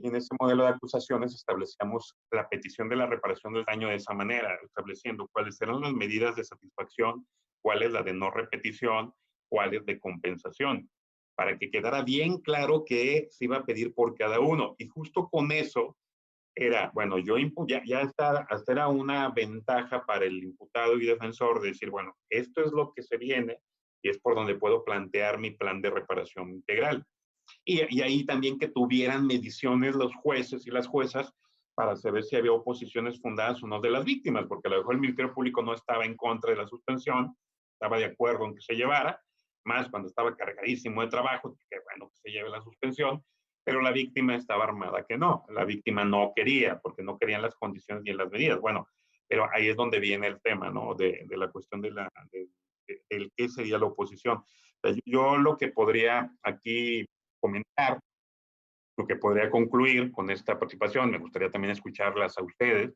Y en ese modelo de acusaciones establecíamos la petición de la reparación del daño de esa manera, estableciendo cuáles eran las medidas de satisfacción, cuál es la de no repetición, cuál es de compensación, para que quedara bien claro qué se iba a pedir por cada uno. Y justo con eso era, bueno, ya hasta era una ventaja para el imputado y defensor de decir, bueno, esto es lo que se viene y es por donde puedo plantear mi plan de reparación integral. Y ahí también que tuvieran mediciones los jueces y las juezas para saber si había oposiciones fundadas o no de las víctimas, porque a lo mejor el Ministerio Público no estaba en contra de la suspensión, estaba de acuerdo en que se llevara, más cuando estaba cargadísimo de trabajo, que bueno, que se lleve la suspensión, pero la víctima estaba armada que no, la víctima no quería, porque no querían las condiciones ni las medidas. Bueno, pero ahí es donde viene el tema, ¿no? De la cuestión del qué sería la oposición. Yo lo que podría aquí comentar, lo que podría concluir con esta participación, me gustaría también escucharlas a ustedes,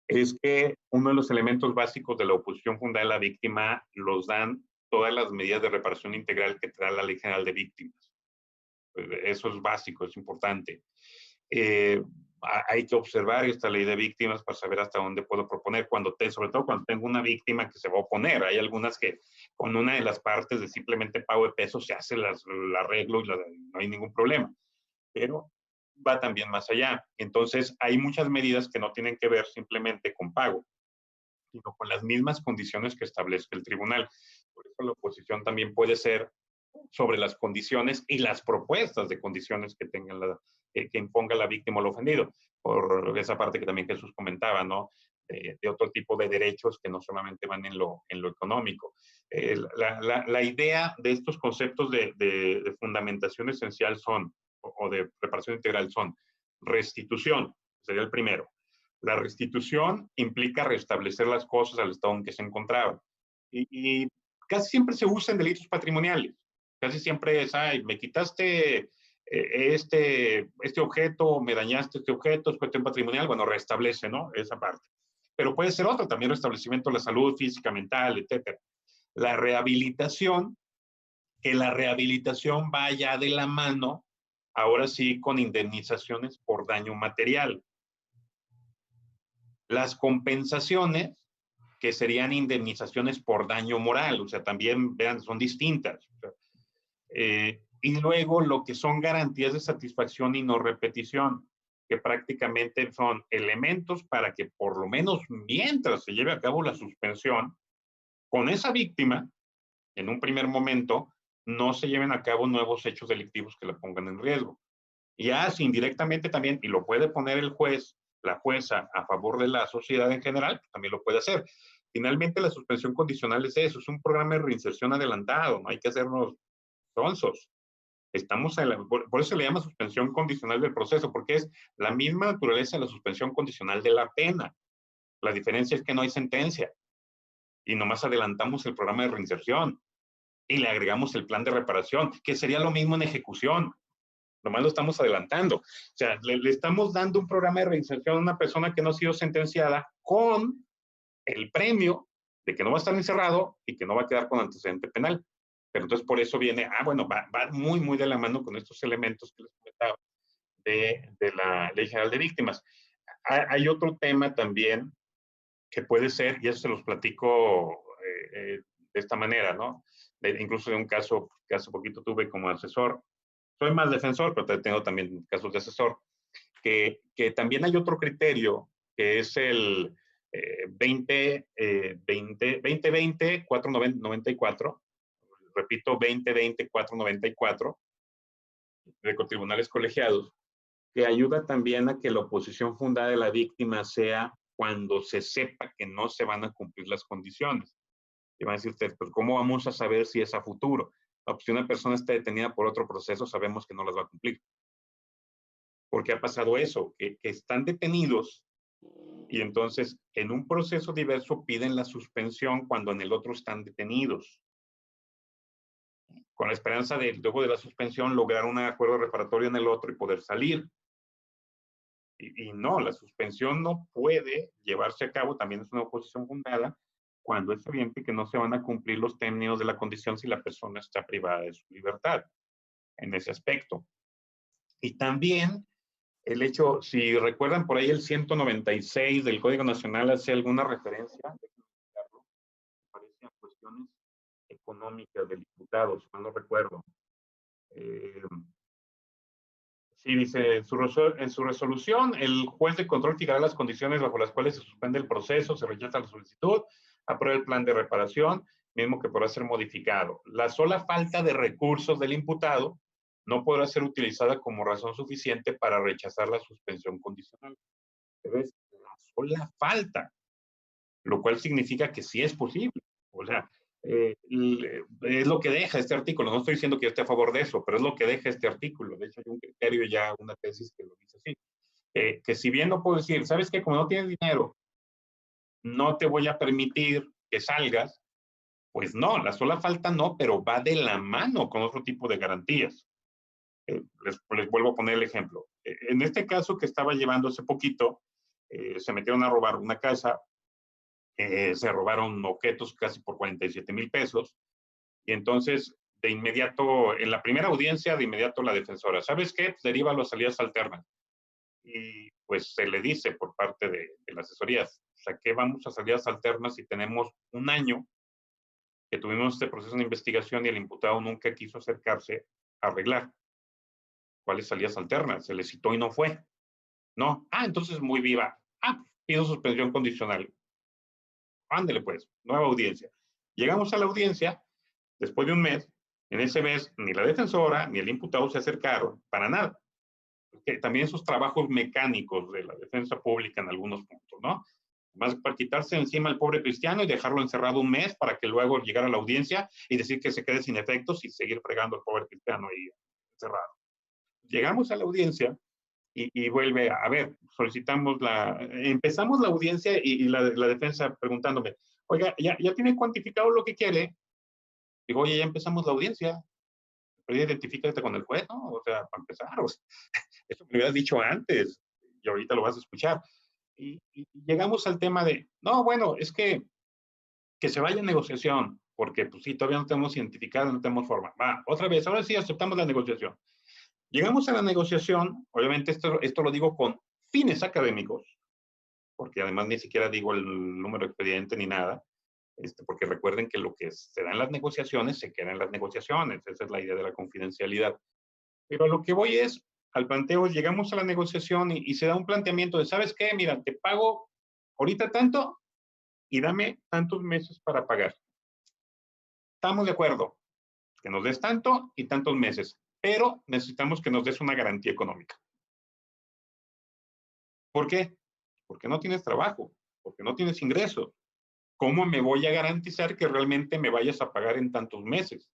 es que uno de los elementos básicos de la oposición fundada de la víctima los dan todas las medidas de reparación integral que trae la Ley General de Víctimas. Eso es básico, es importante. Hay que observar esta ley de víctimas para saber hasta dónde puedo proponer, sobre todo cuando tengo una víctima que se va a oponer. Hay algunas que con una de las partes de simplemente pago de pesos se hace el arreglo y no hay ningún problema, pero va también más allá. Entonces, hay muchas medidas que no tienen que ver simplemente con pago, sino con las mismas condiciones que establezca el tribunal. Por eso la oposición también puede ser sobre las condiciones y las propuestas de condiciones que que imponga la víctima o el ofendido, por esa parte que también Jesús comentaba, ¿no? De otro tipo de derechos que no solamente van en lo económico. La idea de estos conceptos de fundamentación esencial o de reparación integral son restitución, sería el primero. La restitución implica restablecer las cosas al estado en que se encontraban. Y casi siempre se usa en delitos patrimoniales. Casi siempre es, ay, me quitaste este objeto, me dañaste este objeto, es cuestión patrimonial, bueno, restablece, ¿no? Esa parte. Pero puede ser otro, también restablecimiento de la salud física, mental, etcétera. La rehabilitación, que la rehabilitación vaya de la mano, ahora sí, con indemnizaciones por daño material. Las compensaciones, que serían indemnizaciones por daño moral, o sea, también, vean, son distintas. O sea, y luego lo que son garantías de satisfacción y no repetición, que prácticamente son elementos para que por lo menos mientras se lleve a cabo la suspensión, con esa víctima, en un primer momento, no se lleven a cabo nuevos hechos delictivos que la pongan en riesgo. Y así indirectamente también, y lo puede poner el juez, la jueza, a favor de la sociedad en general, también lo puede hacer. Finalmente, la suspensión condicional es eso, es un programa de reinserción adelantado, no hay que hacernos sonsos. Estamos por eso se le llama suspensión condicional del proceso, porque es la misma naturaleza de la suspensión condicional de la pena. La diferencia es que no hay sentencia y nomás adelantamos el programa de reinserción y le agregamos el plan de reparación, que sería lo mismo en ejecución. Nomás lo estamos adelantando. O sea, le estamos dando un programa de reinserción a una persona que no ha sido sentenciada con el premio de que no va a estar encerrado y que no va a quedar con antecedente penal. Pero entonces por eso viene, bueno, va muy, muy de la mano con estos elementos que les comentaba de la Ley General de Víctimas. Hay otro tema también que puede ser, y eso se los platico de esta manera, ¿no? Incluso de un caso que hace poquito tuve como asesor. Soy más defensor, pero tengo también casos de asesor, que también hay otro criterio, que es el 2020-494, repito, 2020-494, de tribunales colegiados, que ayuda también a que la oposición fundada de la víctima sea cuando se sepa que no se van a cumplir las condiciones. Y van a decir ustedes, pues, ¿cómo vamos a saber si es a futuro? Si una persona está detenida por otro proceso, sabemos que no las va a cumplir. Porque ha pasado eso, que están detenidos y entonces en un proceso diverso piden la suspensión cuando en el otro están detenidos. Con la esperanza de, luego de la suspensión, lograr un acuerdo reparatorio en el otro y poder salir. Y no, la suspensión no puede llevarse a cabo, también es una oposición fundada, cuando es evidente que no se van a cumplir los términos de la condición si la persona está privada de su libertad en ese aspecto. Y también el hecho, si recuerdan por ahí el 196 del Código Nacional hace alguna referencia, parece a cuestiones económicas del diputado, si mal no recuerdo. Sí, dice, en su resolución, el juez de control fijará las condiciones bajo las cuales se suspende el proceso, se rechaza la solicitud, aprueba el plan de reparación, mismo que podrá ser modificado. La sola falta de recursos del imputado no podrá ser utilizada como razón suficiente para rechazar la suspensión condicional. Pero es la sola falta, lo cual significa que sí es posible. O sea, es lo que deja este artículo. No estoy diciendo que yo esté a favor de eso, pero es lo que deja este artículo. De hecho, hay un criterio ya, una tesis que lo dice así. Que si bien no puedo decir, ¿sabes qué? Como no tienes dinero, no te voy a permitir que salgas, pues no, la sola falta no, pero va de la mano con otro tipo de garantías. Les vuelvo a poner el ejemplo. En este caso que estaba llevando hace poquito, se metieron a robar una casa, se robaron objetos casi por 47,000 pesos, y entonces de inmediato, en la primera audiencia, de inmediato la defensora, ¿sabes qué? Pues derívalo a salidas alternas. Y pues se le dice por parte de la asesoría, o sea, ¿qué vamos a salidas alternas si tenemos un año que tuvimos este proceso de investigación y el imputado nunca quiso acercarse a arreglar? ¿Cuáles salidas alternas? Se le citó y no fue. No. Entonces muy viva. Pido suspensión condicional. Ándele pues, nueva audiencia. Llegamos a la audiencia, después de un mes, en ese mes ni la defensora ni el imputado se acercaron para nada. Porque también esos trabajos mecánicos de la defensa pública en algunos puntos, ¿no? Más para quitarse encima al pobre cristiano y dejarlo encerrado un mes para que luego llegara a la audiencia y decir que se quede sin efectos y seguir fregando al pobre cristiano ahí encerrado. Llegamos a la audiencia y vuelve a ver, empezamos la audiencia y la defensa preguntándome, oiga, ¿ya tiene cuantificado lo que quiere? Digo, oye, ya empezamos la audiencia, pero identifícate con el juez, ¿no? O sea, para empezar, o sea, eso me lo hubieras dicho antes y ahorita lo vas a escuchar. Y llegamos al tema de, no, bueno, es que se vaya en negociación, porque pues sí, todavía no tenemos identificado, no tenemos forma. Va, otra vez, ahora sí aceptamos la negociación. Llegamos a la negociación, obviamente esto lo digo con fines académicos, porque además ni siquiera digo el número de expediente ni nada, porque recuerden que lo que se da en las negociaciones se queda en las negociaciones, esa es la idea de la confidencialidad. Pero a lo que voy es, al planteo, llegamos a la negociación y se da un planteamiento de, ¿sabes qué? Mira, te pago ahorita tanto y dame tantos meses para pagar. Estamos de acuerdo. que nos des tanto y tantos meses, pero necesitamos que nos des una garantía económica. ¿Por qué? Porque no tienes trabajo, porque no tienes ingresos. ¿Cómo me voy a garantizar que realmente me vayas a pagar en tantos meses?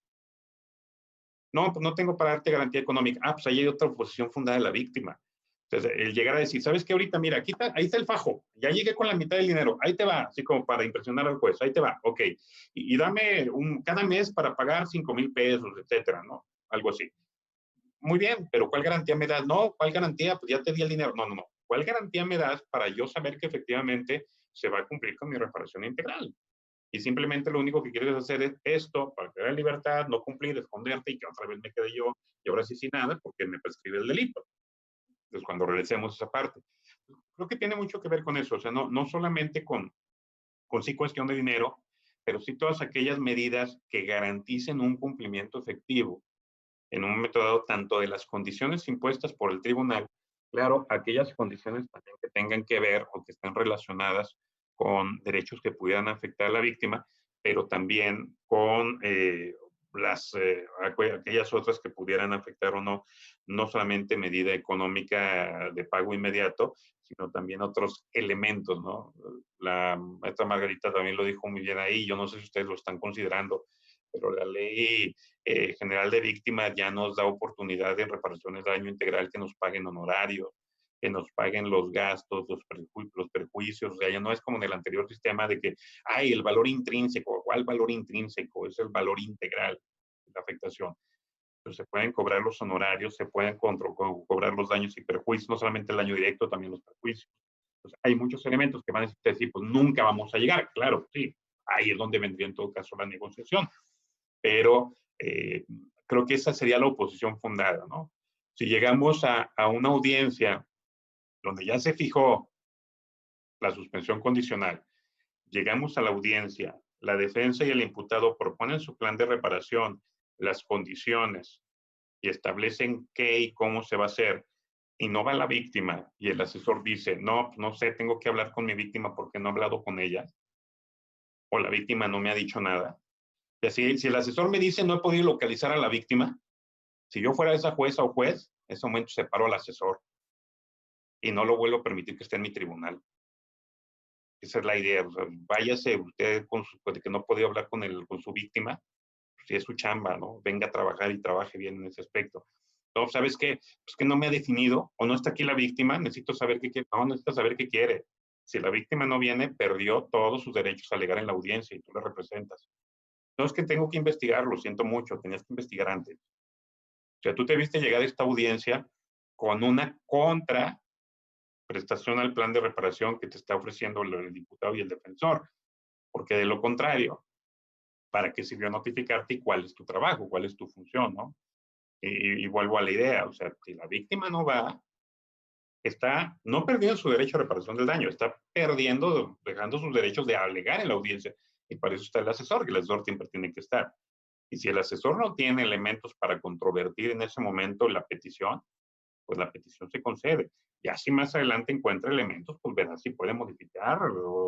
No, pues no tengo para darte garantía económica. Ah, pues ahí hay otra oposición fundada de la víctima. Entonces, el llegar a decir, ¿sabes qué? Ahorita, mira, aquí está, ahí está el fajo. Ya llegué con la mitad del dinero. Ahí te va, así como para impresionar al juez. Ahí te va, ok. Y dame cada mes para pagar 5,000 pesos, etcétera, ¿no? Algo así. Muy bien, pero ¿cuál garantía me das? No, ¿cuál garantía? Pues ya te di el dinero. No. ¿Cuál garantía me das para yo saber que efectivamente se va a cumplir con mi reparación integral? Y simplemente lo único que quieres hacer es esto para quedar en libertad, no cumplir, esconderte y que otra vez me quede yo y ahora sí sin nada porque me prescribe el delito. Entonces, cuando regresemos a esa parte. Creo que tiene mucho que ver con eso, o sea, no solamente con sí cuestión de dinero, pero sí todas aquellas medidas que garanticen un cumplimiento efectivo en un momento dado, tanto de las condiciones impuestas por el tribunal, claro, aquellas condiciones también que tengan que ver o que estén relacionadas con derechos que pudieran afectar a la víctima, pero también con aquellas otras que pudieran afectar o no, no solamente medida económica de pago inmediato, sino también otros elementos, ¿no? La maestra Margarita también lo dijo muy bien ahí, yo no sé si ustedes lo están considerando, pero la ley general de víctimas ya nos da oportunidad de reparaciones de daño integral que nos paguen honorarios, que nos paguen los gastos, los perjuicios, o sea, ya no es como en el anterior sistema de que, hay el valor intrínseco. ¿Cuál valor intrínseco? Es el valor integral de la afectación. Entonces, se pueden cobrar los honorarios, se pueden cobrar los daños y perjuicios, no solamente el daño directo, también los perjuicios. Entonces, hay muchos elementos que van a decir, pues nunca vamos a llegar. Claro, sí, ahí es donde vendría en todo caso la negociación. Pero creo que esa sería la oposición fundada, ¿no? Si llegamos a una audiencia donde ya se fijó la suspensión condicional, llegamos a la audiencia, la defensa y el imputado proponen su plan de reparación, las condiciones y establecen qué y cómo se va a hacer, y no va la víctima y el asesor dice, no sé, tengo que hablar con mi víctima porque no he hablado con ella, o la víctima no me ha dicho nada. Y así, si el asesor me dice no he podido localizar a la víctima, si yo fuera esa jueza o juez, en ese momento separo al asesor y no lo vuelvo a permitir que esté en mi tribunal. Esa es la idea. O sea, váyase usted de que no podía hablar con su víctima, si es su chamba, ¿no? Venga a trabajar y trabaje bien en ese aspecto. No, ¿sabes qué? Pues que no me ha definido o no está aquí la víctima, necesito saber qué quiere. No, necesita saber qué quiere. Si la víctima no viene, perdió todos sus derechos a alegar en la audiencia y tú la representas. No, es que tengo que investigar, lo siento mucho, tenías que investigar antes. O sea, tú te viste llegar a esta audiencia con una contraprestación al plan de reparación que te está ofreciendo el diputado y el defensor, porque de lo contrario, ¿para qué sirvió notificarte y cuál es tu trabajo, cuál es tu función, ¿no? Y vuelvo a la idea, o sea, si la víctima no va, está no perdiendo su derecho a reparación del daño, está dejando sus derechos de alegar en la audiencia, y para eso está el asesor, que el asesor siempre tiene que estar. Y si el asesor no tiene elementos para controvertir en ese momento la petición, pues la petición se concede. Y así más adelante encuentra elementos, pues verá si puede modificar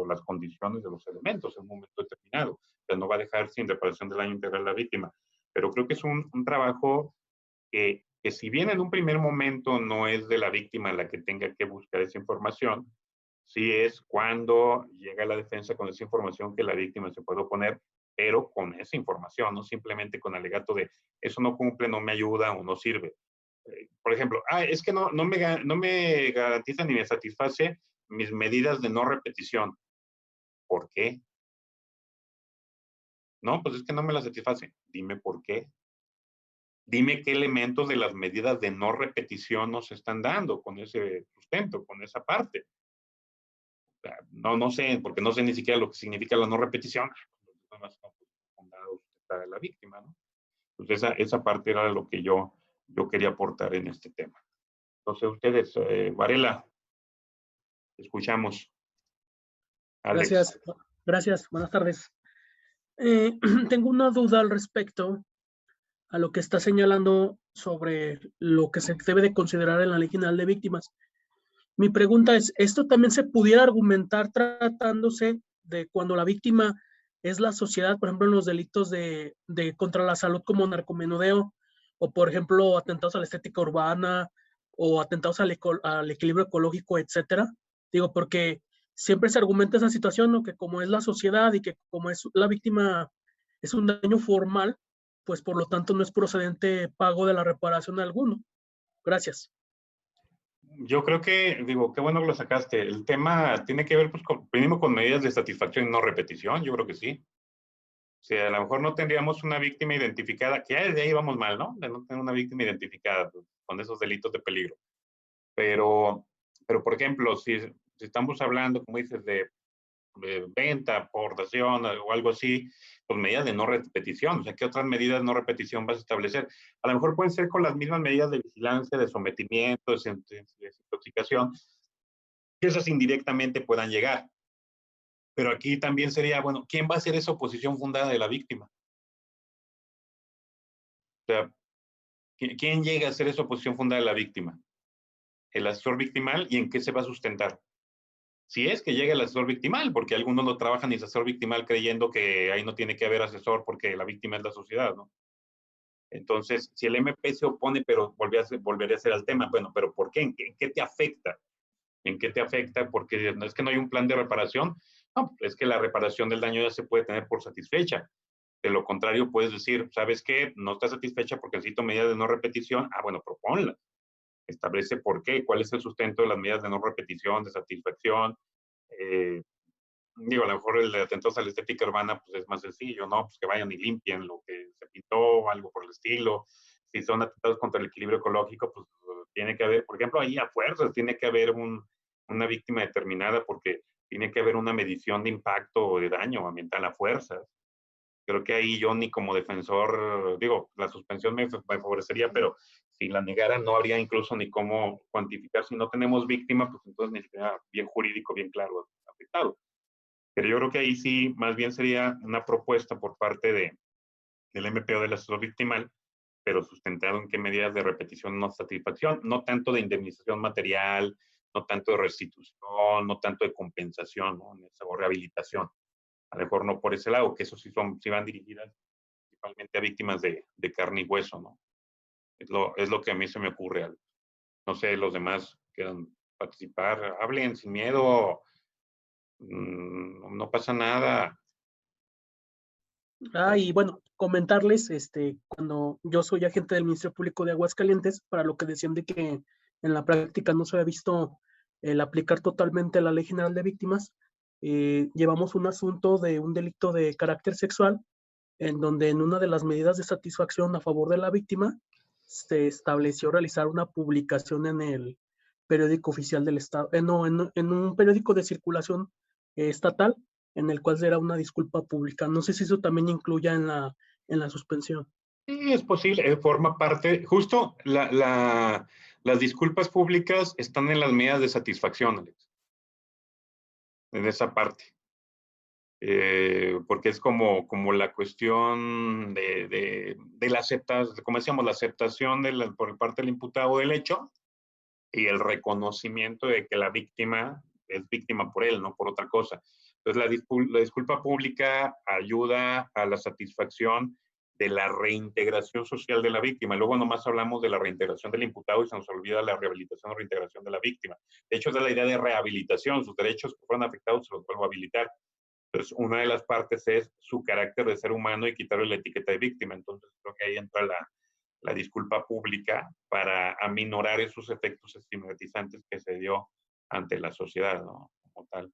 las condiciones de los elementos en un momento determinado. O sea, no va a dejar sin reparación del daño integral a la víctima. Pero creo que es un trabajo que si bien en un primer momento no es de la víctima la que tenga que buscar esa información, sí es cuando llega la defensa con esa información que la víctima se puede oponer, pero con esa información, no simplemente con alegato de eso no cumple, no me ayuda o no sirve. Por ejemplo, es que no me garantiza ni me satisface mis medidas de no repetición. ¿Por qué? No, pues es que no me las satisface. Dime por qué. Dime qué elementos de las medidas de no repetición nos están dando con ese sustento, con esa parte. O sea, no sé, porque no sé ni siquiera lo que significa la no repetición. Nada más sustentar a la víctima, ¿no? Entonces, esa parte era lo que yo quería aportar en este tema. Entonces, ustedes, Varela, escuchamos. Alex. Gracias. Buenas tardes. Tengo una duda al respecto a lo que está señalando sobre lo que se debe de considerar en la Ley General de Víctimas. Mi pregunta es, ¿esto también se pudiera argumentar tratándose de cuando la víctima es la sociedad, por ejemplo, en los delitos de contra la salud como narcomenudeo, o por ejemplo, atentados a la estética urbana, o atentados al equilibrio ecológico, etcétera. Digo, porque siempre se argumenta esa situación, ¿no? Que como es la sociedad y que como es la víctima, es un daño formal, pues por lo tanto no es procedente pago de la reparación alguno. Gracias. Yo creo que, digo, qué bueno que lo sacaste. El tema tiene que ver, pues, mínimo con medidas de satisfacción y no repetición. Yo creo que sí. O sea, a lo mejor no tendríamos una víctima identificada, que ya desde ahí vamos mal, ¿no? De no tener una víctima identificada, pues, con esos delitos de peligro. Pero por ejemplo, si estamos hablando, como dices, de venta, aportación o algo así, pues medidas de no repetición. O sea, ¿qué otras medidas de no repetición vas a establecer? A lo mejor pueden ser con las mismas medidas de vigilancia, de sometimiento, de desintoxicación, que esas indirectamente puedan llegar. Pero aquí también sería, bueno, ¿quién va a hacer esa oposición fundada de la víctima? O sea, ¿quién llega a hacer esa oposición fundada de la víctima? El asesor victimal, ¿y en qué se va a sustentar? Si es que llega el asesor victimal, porque algunos lo trabajan y el asesor victimal creyendo que ahí no tiene que haber asesor porque la víctima es la sociedad, ¿no? Entonces, si el MP se opone, pero volvería a ser al tema, bueno, pero ¿por qué? ¿En qué te afecta? ¿En qué te afecta? Porque no es que no hay un plan de reparación, no, es que la reparación del daño ya se puede tener por satisfecha. De lo contrario, puedes decir, ¿sabes qué? No está satisfecha porque necesito medidas de no repetición. Ah, bueno, proponlas. Establece por qué, cuál es el sustento de las medidas de no repetición, de satisfacción. Digo, a lo mejor el de atentos a la estética urbana, pues es más sencillo, ¿no? Pues que vayan y limpien lo que se pintó, algo por el estilo. Si son atentados contra el equilibrio ecológico, pues tiene que haber, por ejemplo, ahí a fuerzas tiene que haber una víctima determinada porque tiene que haber una medición de impacto o de daño ambiental a fuerzas. Creo que ahí yo ni como defensor, digo, la suspensión me favorecería, pero si la negara no habría incluso ni cómo cuantificar. Si no tenemos víctima, pues entonces ni siquiera bien jurídico, bien claro, afectado. Pero yo creo que ahí sí, más bien sería una propuesta por parte del MP o del asesor victimal, pero sustentado en qué medidas de repetición no satisfacción, no tanto de indemnización material, no tanto de restitución, no tanto de compensación, ¿no? O rehabilitación. A lo mejor no por ese lado, que eso sí van dirigidas principalmente a víctimas de carne y hueso, ¿no? Es lo que a mí se me ocurre. No sé, los demás quieran participar, hablen sin miedo, no pasa nada. Y bueno, comentarles, cuando yo soy agente del Ministerio Público de Aguascalientes, para lo que decían de que en la práctica no se había visto el aplicar totalmente la Ley General de Víctimas, llevamos un asunto de un delito de carácter sexual, en donde en una de las medidas de satisfacción a favor de la víctima, se estableció realizar una publicación en el periódico oficial del Estado, no, en un periódico de circulación estatal, en el cual será una disculpa pública. No sé si eso también incluya en la suspensión. Sí, es posible, forma parte, justo las disculpas públicas están en las medidas de satisfacción, Alex, en esa parte. Porque es como la cuestión de la aceptación, como decíamos, la aceptación por parte del imputado del hecho y el reconocimiento de que la víctima es víctima por él, no por otra cosa. Entonces, la disculpa pública ayuda a la satisfacción de la reintegración social de la víctima. Luego nomás hablamos de la reintegración del imputado y se nos olvida la rehabilitación o reintegración de la víctima. De hecho, es la idea de rehabilitación. Sus derechos que fueron afectados se los vuelvo a habilitar. Entonces, una de las partes es su carácter de ser humano y quitarle la etiqueta de víctima. Entonces, creo que ahí entra la disculpa pública para aminorar esos efectos estigmatizantes que se dio ante la sociedad, ¿no? Como tal.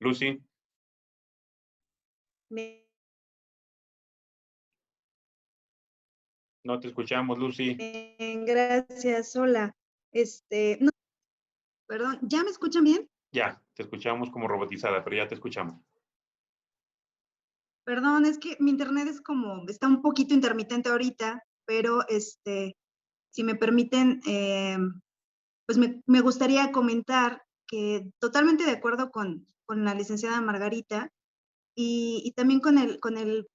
Lucy. No te escuchamos, Lucy. Gracias, hola. No, perdón, ¿ya me escuchan bien? Ya, te escuchamos como robotizada, pero ya te escuchamos. Perdón, es que mi internet está un poquito intermitente ahorita, pero si me permiten, pues me gustaría comentar que totalmente de acuerdo con la licenciada Margarita y también con el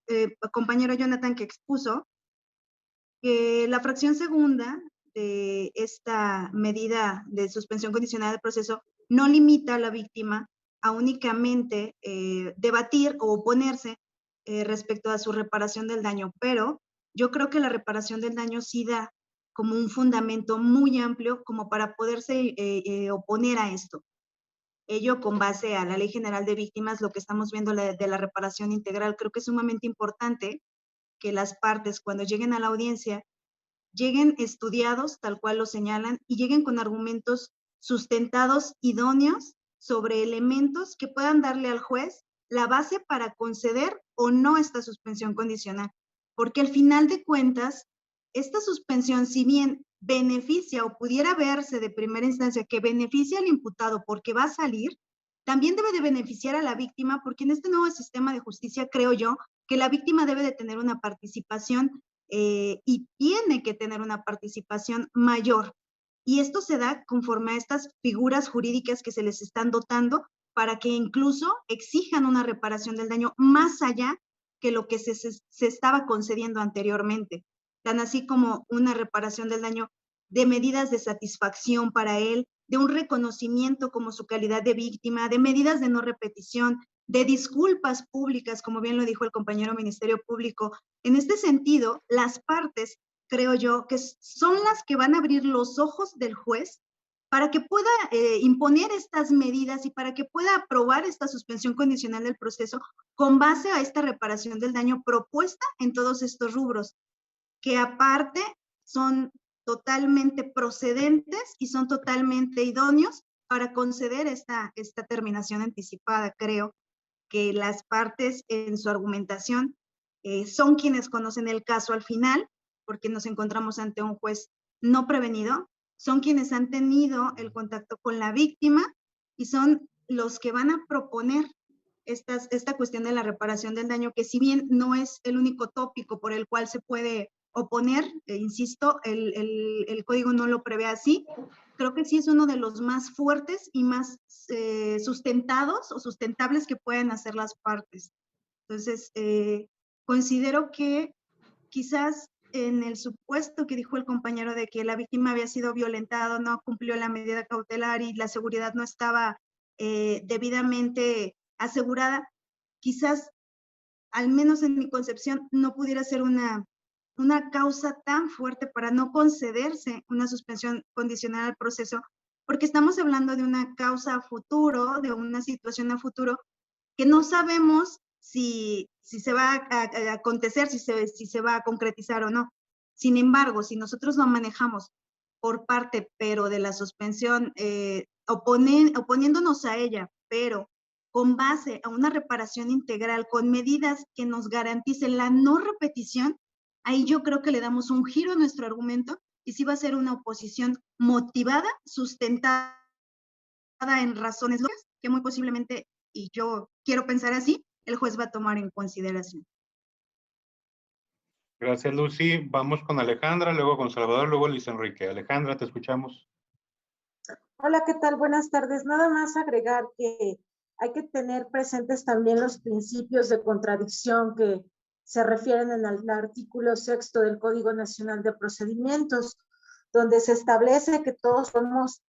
compañero Jonathan que expuso que la fracción segunda de esta medida de suspensión condicional del proceso no limita a la víctima a únicamente debatir o oponerse respecto a su reparación del daño, pero yo creo que la reparación del daño sí da como un fundamento muy amplio como para poderse oponer a esto. Ello con base a la Ley General de Víctimas, lo que estamos viendo de la reparación integral, creo que es sumamente importante que las partes cuando lleguen a la audiencia lleguen estudiados, tal cual lo señalan, y lleguen con argumentos sustentados, idóneos, sobre elementos que puedan darle al juez la base para conceder o no esta suspensión condicional. Porque al final de cuentas, esta suspensión, si bien beneficia o pudiera verse de primera instancia que beneficia al imputado porque va a salir, también debe de beneficiar a la víctima, porque en este nuevo sistema de justicia creo yo que la víctima debe de tener una participación y tiene que tener una participación mayor. Y esto se da conforme a estas figuras jurídicas que se les están dotando para que incluso exijan una reparación del daño más allá que lo que se estaba concediendo anteriormente. Tan así como una reparación del daño de medidas de satisfacción para él, de un reconocimiento como su calidad de víctima, de medidas de no repetición, de disculpas públicas, como bien lo dijo el compañero Ministerio Público. En este sentido, las partes, creo yo, que son las que van a abrir los ojos del juez para que pueda imponer estas medidas y para que pueda aprobar esta suspensión condicional del proceso con base a esta reparación del daño propuesta en todos estos rubros, que aparte son totalmente procedentes y son totalmente idóneos para conceder esta terminación anticipada. Creo que las partes en su argumentación son quienes conocen el caso al final, porque nos encontramos ante un juez no prevenido, son quienes han tenido el contacto con la víctima y son los que van a proponer esta cuestión de la reparación del daño, que si bien no es el único tópico por el cual se puede oponer, insisto, el código no lo prevé así, creo que sí es uno de los más fuertes y más sustentados o sustentables que pueden hacer las partes. Entonces, considero que quizás en el supuesto que dijo el compañero de que la víctima había sido violentada, no cumplió la medida cautelar y la seguridad no estaba debidamente asegurada, quizás, al menos en mi concepción, no pudiera ser una causa tan fuerte para no concederse una suspensión condicional al proceso, porque estamos hablando de una causa a futuro, de una situación a futuro, que no sabemos si se va a acontecer, si se va a concretizar o no. Sin embargo, si nosotros lo manejamos por parte, pero de la suspensión, oponiéndonos a ella, pero con base a una reparación integral, con medidas que nos garanticen la no repetición, ahí yo creo que le damos un giro a nuestro argumento y sí va a ser una oposición motivada, sustentada en razones lógicas, que muy posiblemente, y yo quiero pensar así, el juez va a tomar en consideración. Gracias, Lucy. Vamos con Alejandra, luego con Salvador, luego Luis Enrique. Alejandra, te escuchamos. Hola, ¿qué tal? Buenas tardes. Nada más agregar que hay que tener presentes también los principios de contradicción que se refieren en el artículo 6 del Código Nacional de Procedimientos, donde se establece que todos podemos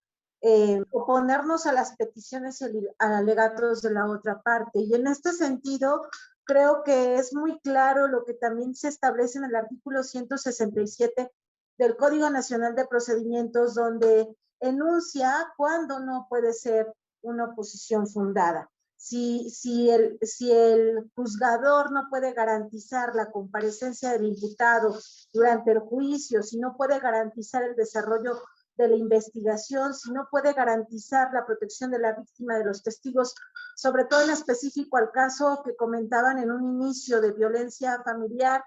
oponernos a las peticiones y a alegatos de la otra parte. Y en este sentido, creo que es muy claro lo que también se establece en el artículo 167 del Código Nacional de Procedimientos, donde enuncia cuándo no puede ser una oposición fundada. Si el juzgador no puede garantizar la comparecencia del imputado durante el juicio, si no puede garantizar el desarrollo de la investigación, si no puede garantizar la protección de la víctima, de los testigos, sobre todo en específico al caso que comentaban en un inicio de violencia familiar,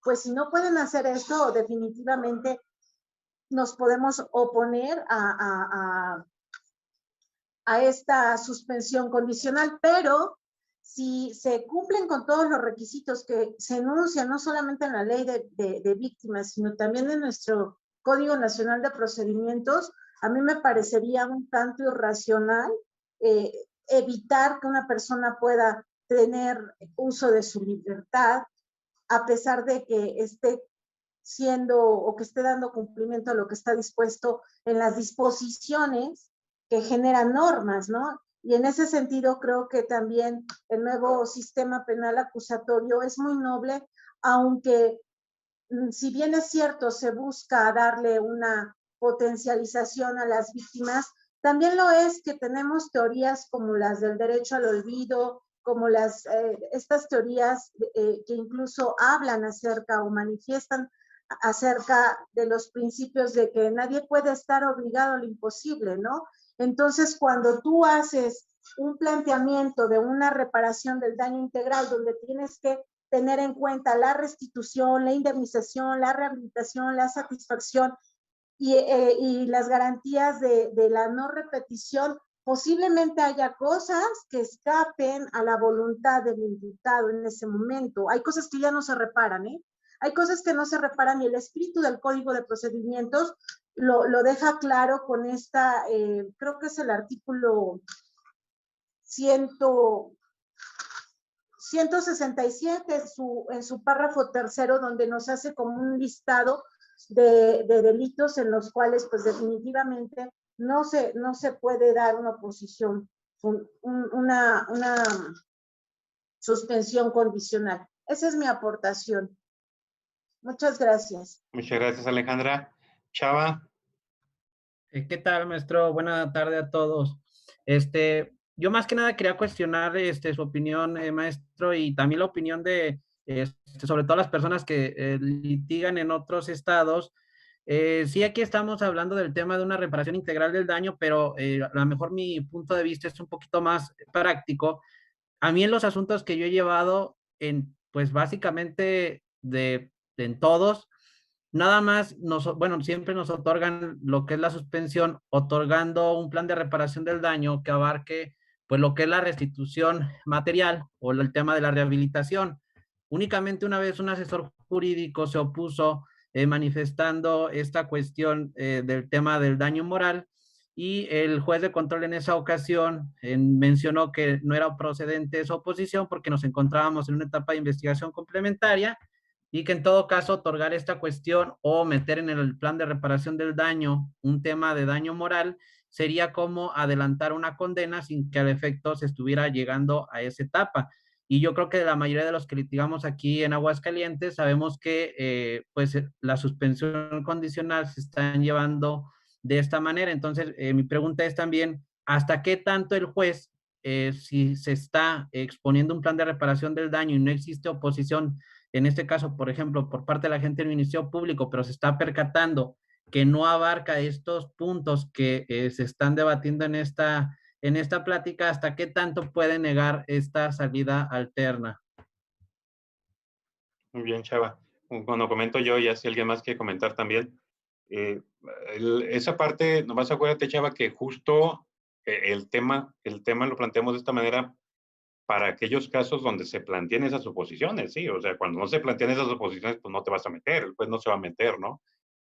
pues si no pueden hacer esto, definitivamente nos podemos oponer a esta suspensión condicional, pero si se cumplen con todos los requisitos que se enuncian, no solamente en la ley de víctimas, sino también en nuestro Código Nacional de Procedimientos, a mí me parecería un tanto irracional evitar que una persona pueda tener uso de su libertad, a pesar de que esté siendo o que esté dando cumplimiento a lo que está dispuesto en las disposiciones que generan normas, ¿no? Y en ese sentido creo que también el nuevo sistema penal acusatorio es muy noble, aunque si bien es cierto se busca darle una potencialización a las víctimas, también lo es que tenemos teorías como las del derecho al olvido, como estas teorías que incluso hablan acerca o manifiestan acerca de los principios de que nadie puede estar obligado a lo imposible, ¿no? Entonces, cuando tú haces un planteamiento de una reparación del daño integral, donde tienes que tener en cuenta la restitución, la indemnización, la rehabilitación, la satisfacción y las garantías de la no repetición, posiblemente haya cosas que escapen a la voluntad del imputado en ese momento. Hay cosas que ya no se reparan, ¿eh? Hay cosas que no se reparan y el espíritu del Código de Procedimientos lo deja claro con esta, creo que es el artículo 167 en su párrafo tercero, donde nos hace como un listado de delitos en los cuales pues definitivamente no se puede dar una oposición, una suspensión condicional. Esa es mi aportación. Muchas gracias. Muchas gracias, Alejandra. Chava. ¿Qué tal, maestro? Buena tarde a todos. Yo más que nada quería cuestionar su opinión, maestro, y también la opinión de, sobre todo las personas que litigan en otros estados. Sí, aquí estamos hablando del tema de una reparación integral del daño, pero a lo mejor mi punto de vista es un poquito más práctico. A mí en los asuntos que yo he llevado, pues básicamente en todos, nada más, bueno, siempre nos otorgan lo que es la suspensión, otorgando un plan de reparación del daño que abarque, pues, lo que es la restitución material o el tema de la rehabilitación. Únicamente una vez un asesor jurídico se opuso manifestando esta cuestión del tema del daño moral, y el juez de control en esa ocasión mencionó que no era procedente esa oposición porque nos encontrábamos en una etapa de investigación complementaria, y que en todo caso otorgar esta cuestión o meter en el plan de reparación del daño un tema de daño moral sería como adelantar una condena sin que al efecto se estuviera llegando a esa etapa. Y yo creo que la mayoría de los que litigamos aquí en Aguascalientes sabemos que pues la suspensión condicional se están llevando de esta manera. Entonces, mi pregunta es también, ¿hasta qué tanto el juez, si se está exponiendo un plan de reparación del daño y no existe oposición, en este caso, por ejemplo, por parte de la gente del Ministerio Público, pero se está percatando que no abarca estos puntos que se están debatiendo en esta plática, hasta qué tanto puede negar esta salida alterna? Muy bien, Chava. Cuando comento yo, ya si alguien más quiere comentar también. Esa parte, nomás acuérdate, Chava, que justo el tema lo planteamos de esta manera para aquellos casos donde se planteen esas oposiciones, ¿sí? O sea, cuando no se plantean esas oposiciones, pues no te vas a meter, el juez no se va a meter, ¿no?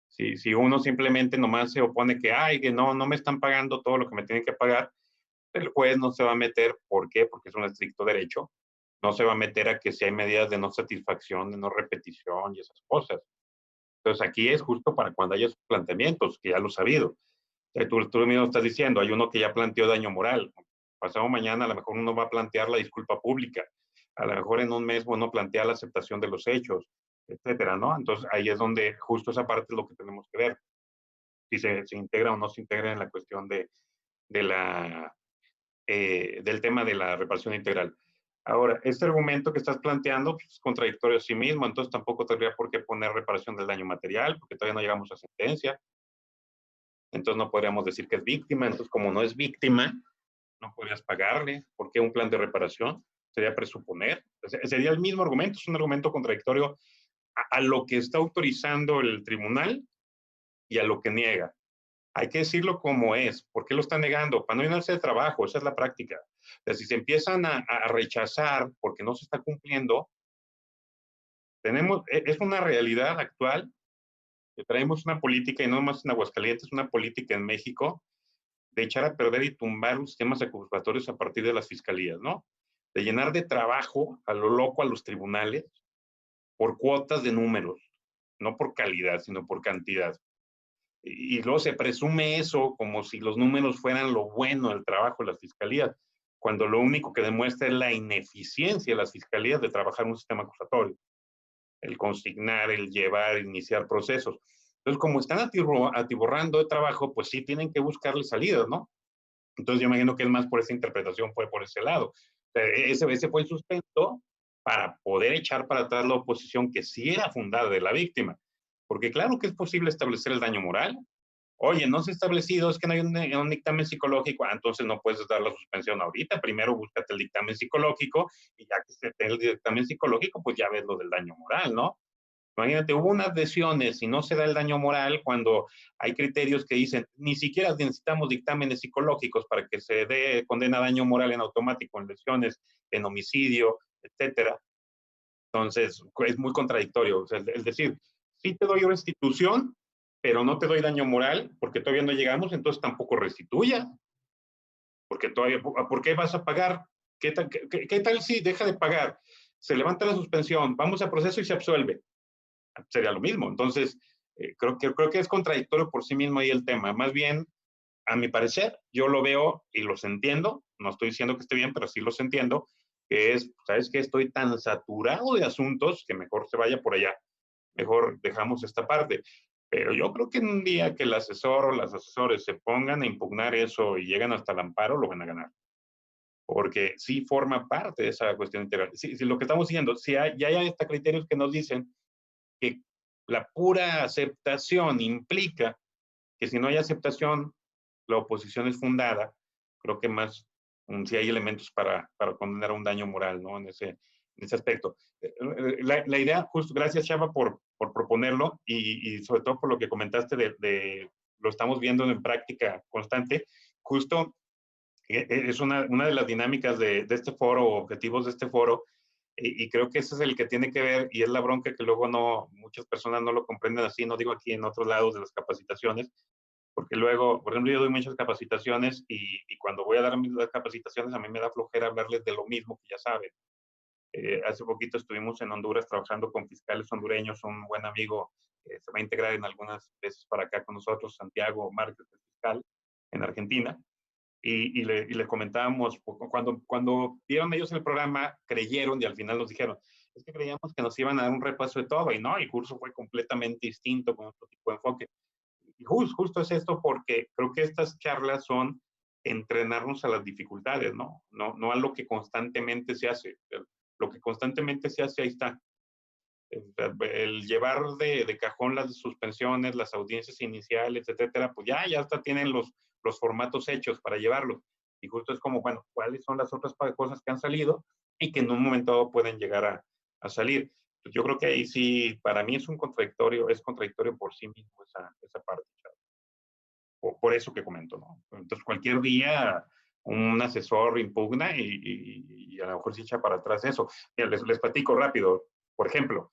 Si uno simplemente nomás se opone que, ay, que no me están pagando todo lo que me tienen que pagar, el juez no se va a meter. ¿Por qué? Porque es un estricto derecho. No se va a meter a que si hay medidas de no satisfacción, de no repetición y esas cosas. Entonces, aquí es justo para cuando haya esos planteamientos, que ya lo he sabido. Tú mismo estás diciendo, hay uno que ya planteó daño moral. Pasado mañana a lo mejor uno va a plantear la disculpa pública. A lo mejor en un mes uno plantea la aceptación de los hechos, etcétera, ¿no? Entonces, ahí es donde justo esa parte es lo que tenemos que ver. Si se integra o no se integra en la cuestión del tema de la reparación integral. Ahora, este argumento que estás planteando pues, es contradictorio a sí mismo, entonces tampoco tendría por qué poner reparación del daño material, porque todavía no llegamos a sentencia. Entonces no podríamos decir que es víctima. Entonces, como no es víctima, no podrías pagarle. ¿Por qué un plan de reparación? Sería presuponer. Sería el mismo argumento, es un argumento contradictorio a lo que está autorizando el tribunal y a lo que niega. Hay que decirlo como es. ¿Por qué lo está negando? Para no llenarse de trabajo, esa es la práctica. O sea, si se empiezan a rechazar porque no se está cumpliendo, es una realidad actual que traemos una política, y no más en Aguascalientes, una política en México de echar a perder y tumbar los sistemas acusatorios a partir de las fiscalías, ¿no? De llenar de trabajo a lo loco a los tribunales por cuotas de números, no por calidad, sino por cantidad. Y luego se presume eso como si los números fueran lo bueno del trabajo de las fiscalías. cuando lo único que demuestra es la ineficiencia de las fiscalías de trabajar un sistema acusatorio, el consignar, el llevar, iniciar procesos. Entonces, como están atiborrando de trabajo, pues sí tienen que buscarle salidas, ¿no? Entonces, yo imagino que es más por esa interpretación, fue por ese lado. Ese fue el sustento para poder echar para atrás la oposición que sí era fundada de la víctima. Porque claro que es posible establecer el daño moral. Oye, no se ha establecido, es que no hay un dictamen psicológico, entonces no puedes dar la suspensión ahorita. Primero búscate el dictamen psicológico y ya que se tenga el dictamen psicológico, pues ya ves lo del daño moral, ¿no? Imagínate, hubo unas lesiones y no se da el daño moral cuando hay criterios que dicen ni siquiera necesitamos dictámenes psicológicos para que se dé condena a daño moral en automático en lesiones, en homicidio, etcétera. Entonces, es muy contradictorio. O sea, es decir, sí te doy restitución, pero no te doy daño moral porque todavía no llegamos, entonces tampoco restituya. Porque todavía, ¿por qué vas a pagar? ¿Qué tal si deja de pagar? Se levanta la suspensión, vamos a proceso y se absuelve. Sería lo mismo. Entonces, creo que es contradictorio por sí mismo ahí el tema. Más bien, a mi parecer, yo lo veo y los entiendo. No estoy diciendo que esté bien, pero sí los entiendo. Que es, ¿sabes qué? Estoy tan saturado de asuntos que mejor se vaya por allá. Mejor dejamos esta parte. Pero yo creo que en un día que el asesor o las asesores se pongan a impugnar eso y llegan hasta el amparo, lo van a ganar. Porque sí forma parte de esa cuestión integral. Si lo que estamos diciendo, si ya hay hasta criterios que nos dicen que la pura aceptación implica que si no hay aceptación, la oposición es fundada, creo que más si hay elementos para condenar a un daño moral, ¿no? En ese aspecto. La idea, justo, gracias Chava por proponerlo y sobre todo por lo que comentaste lo estamos viendo en práctica constante, justo es una de las dinámicas de este foro, objetivos de este foro, y creo que ese es el que tiene que ver, y es la bronca que luego muchas personas no lo comprenden así, no digo aquí en otros lados de las capacitaciones, porque luego, por ejemplo, yo doy muchas capacitaciones y cuando voy a dar las capacitaciones a mí me da flojera hablarles de lo mismo que ya saben. Hace poquito estuvimos en Honduras trabajando con fiscales hondureños, un buen amigo se va a integrar en algunas veces para acá con nosotros, Santiago Márquez, el fiscal, en Argentina. Y le comentábamos, cuando vieron ellos el programa, creyeron y al final nos dijeron, es que creíamos que nos iban a dar un repaso de todo, y no, el curso fue completamente distinto, con otro tipo de enfoque. Y justo es esto porque creo que estas charlas son entrenarnos a las dificultades, ¿no? No a lo que constantemente se hace. Lo que constantemente se hace, ahí está. El llevar de cajón las suspensiones, las audiencias iniciales, etcétera, pues ya hasta tienen los formatos hechos para llevarlos. Y justo es como, bueno, ¿cuáles son las otras cosas que han salido y que en un momento dado pueden llegar a salir? Pues yo creo que ahí sí, para mí es contradictorio por sí mismo esa parte. Por eso que comento, ¿no? Entonces, cualquier día un asesor impugna y a lo mejor se echa para atrás eso. Mira, les platico rápido. Por ejemplo,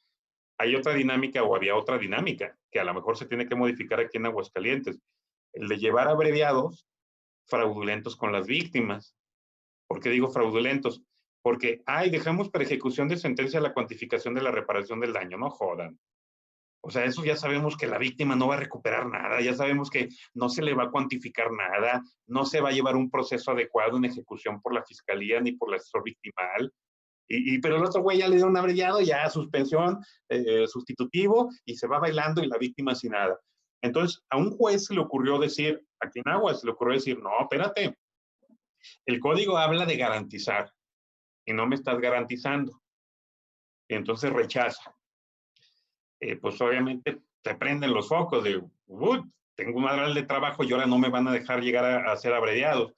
hay otra dinámica o había otra dinámica que a lo mejor se tiene que modificar aquí en Aguascalientes. El de llevar abreviados fraudulentos con las víctimas. ¿Por qué digo fraudulentos? Porque, dejamos para ejecución de sentencia la cuantificación de la reparación del daño, no jodan. O sea, eso ya sabemos que la víctima no va a recuperar nada, ya sabemos que no se le va a cuantificar nada, no se va a llevar un proceso adecuado en ejecución por la fiscalía ni por el asesor victimal. Pero el otro güey ya le dio un abreviado, ya suspensión, sustitutivo, y se va bailando y la víctima sin nada. Entonces, a un juez se le ocurrió decir, aquí en Aguas, se le ocurrió decir, no, espérate, el código habla de garantizar y no me estás garantizando. Y entonces rechaza. Pues obviamente te prenden los focos de, tengo un madral de trabajo y ahora no me van a dejar llegar a ser abreviados.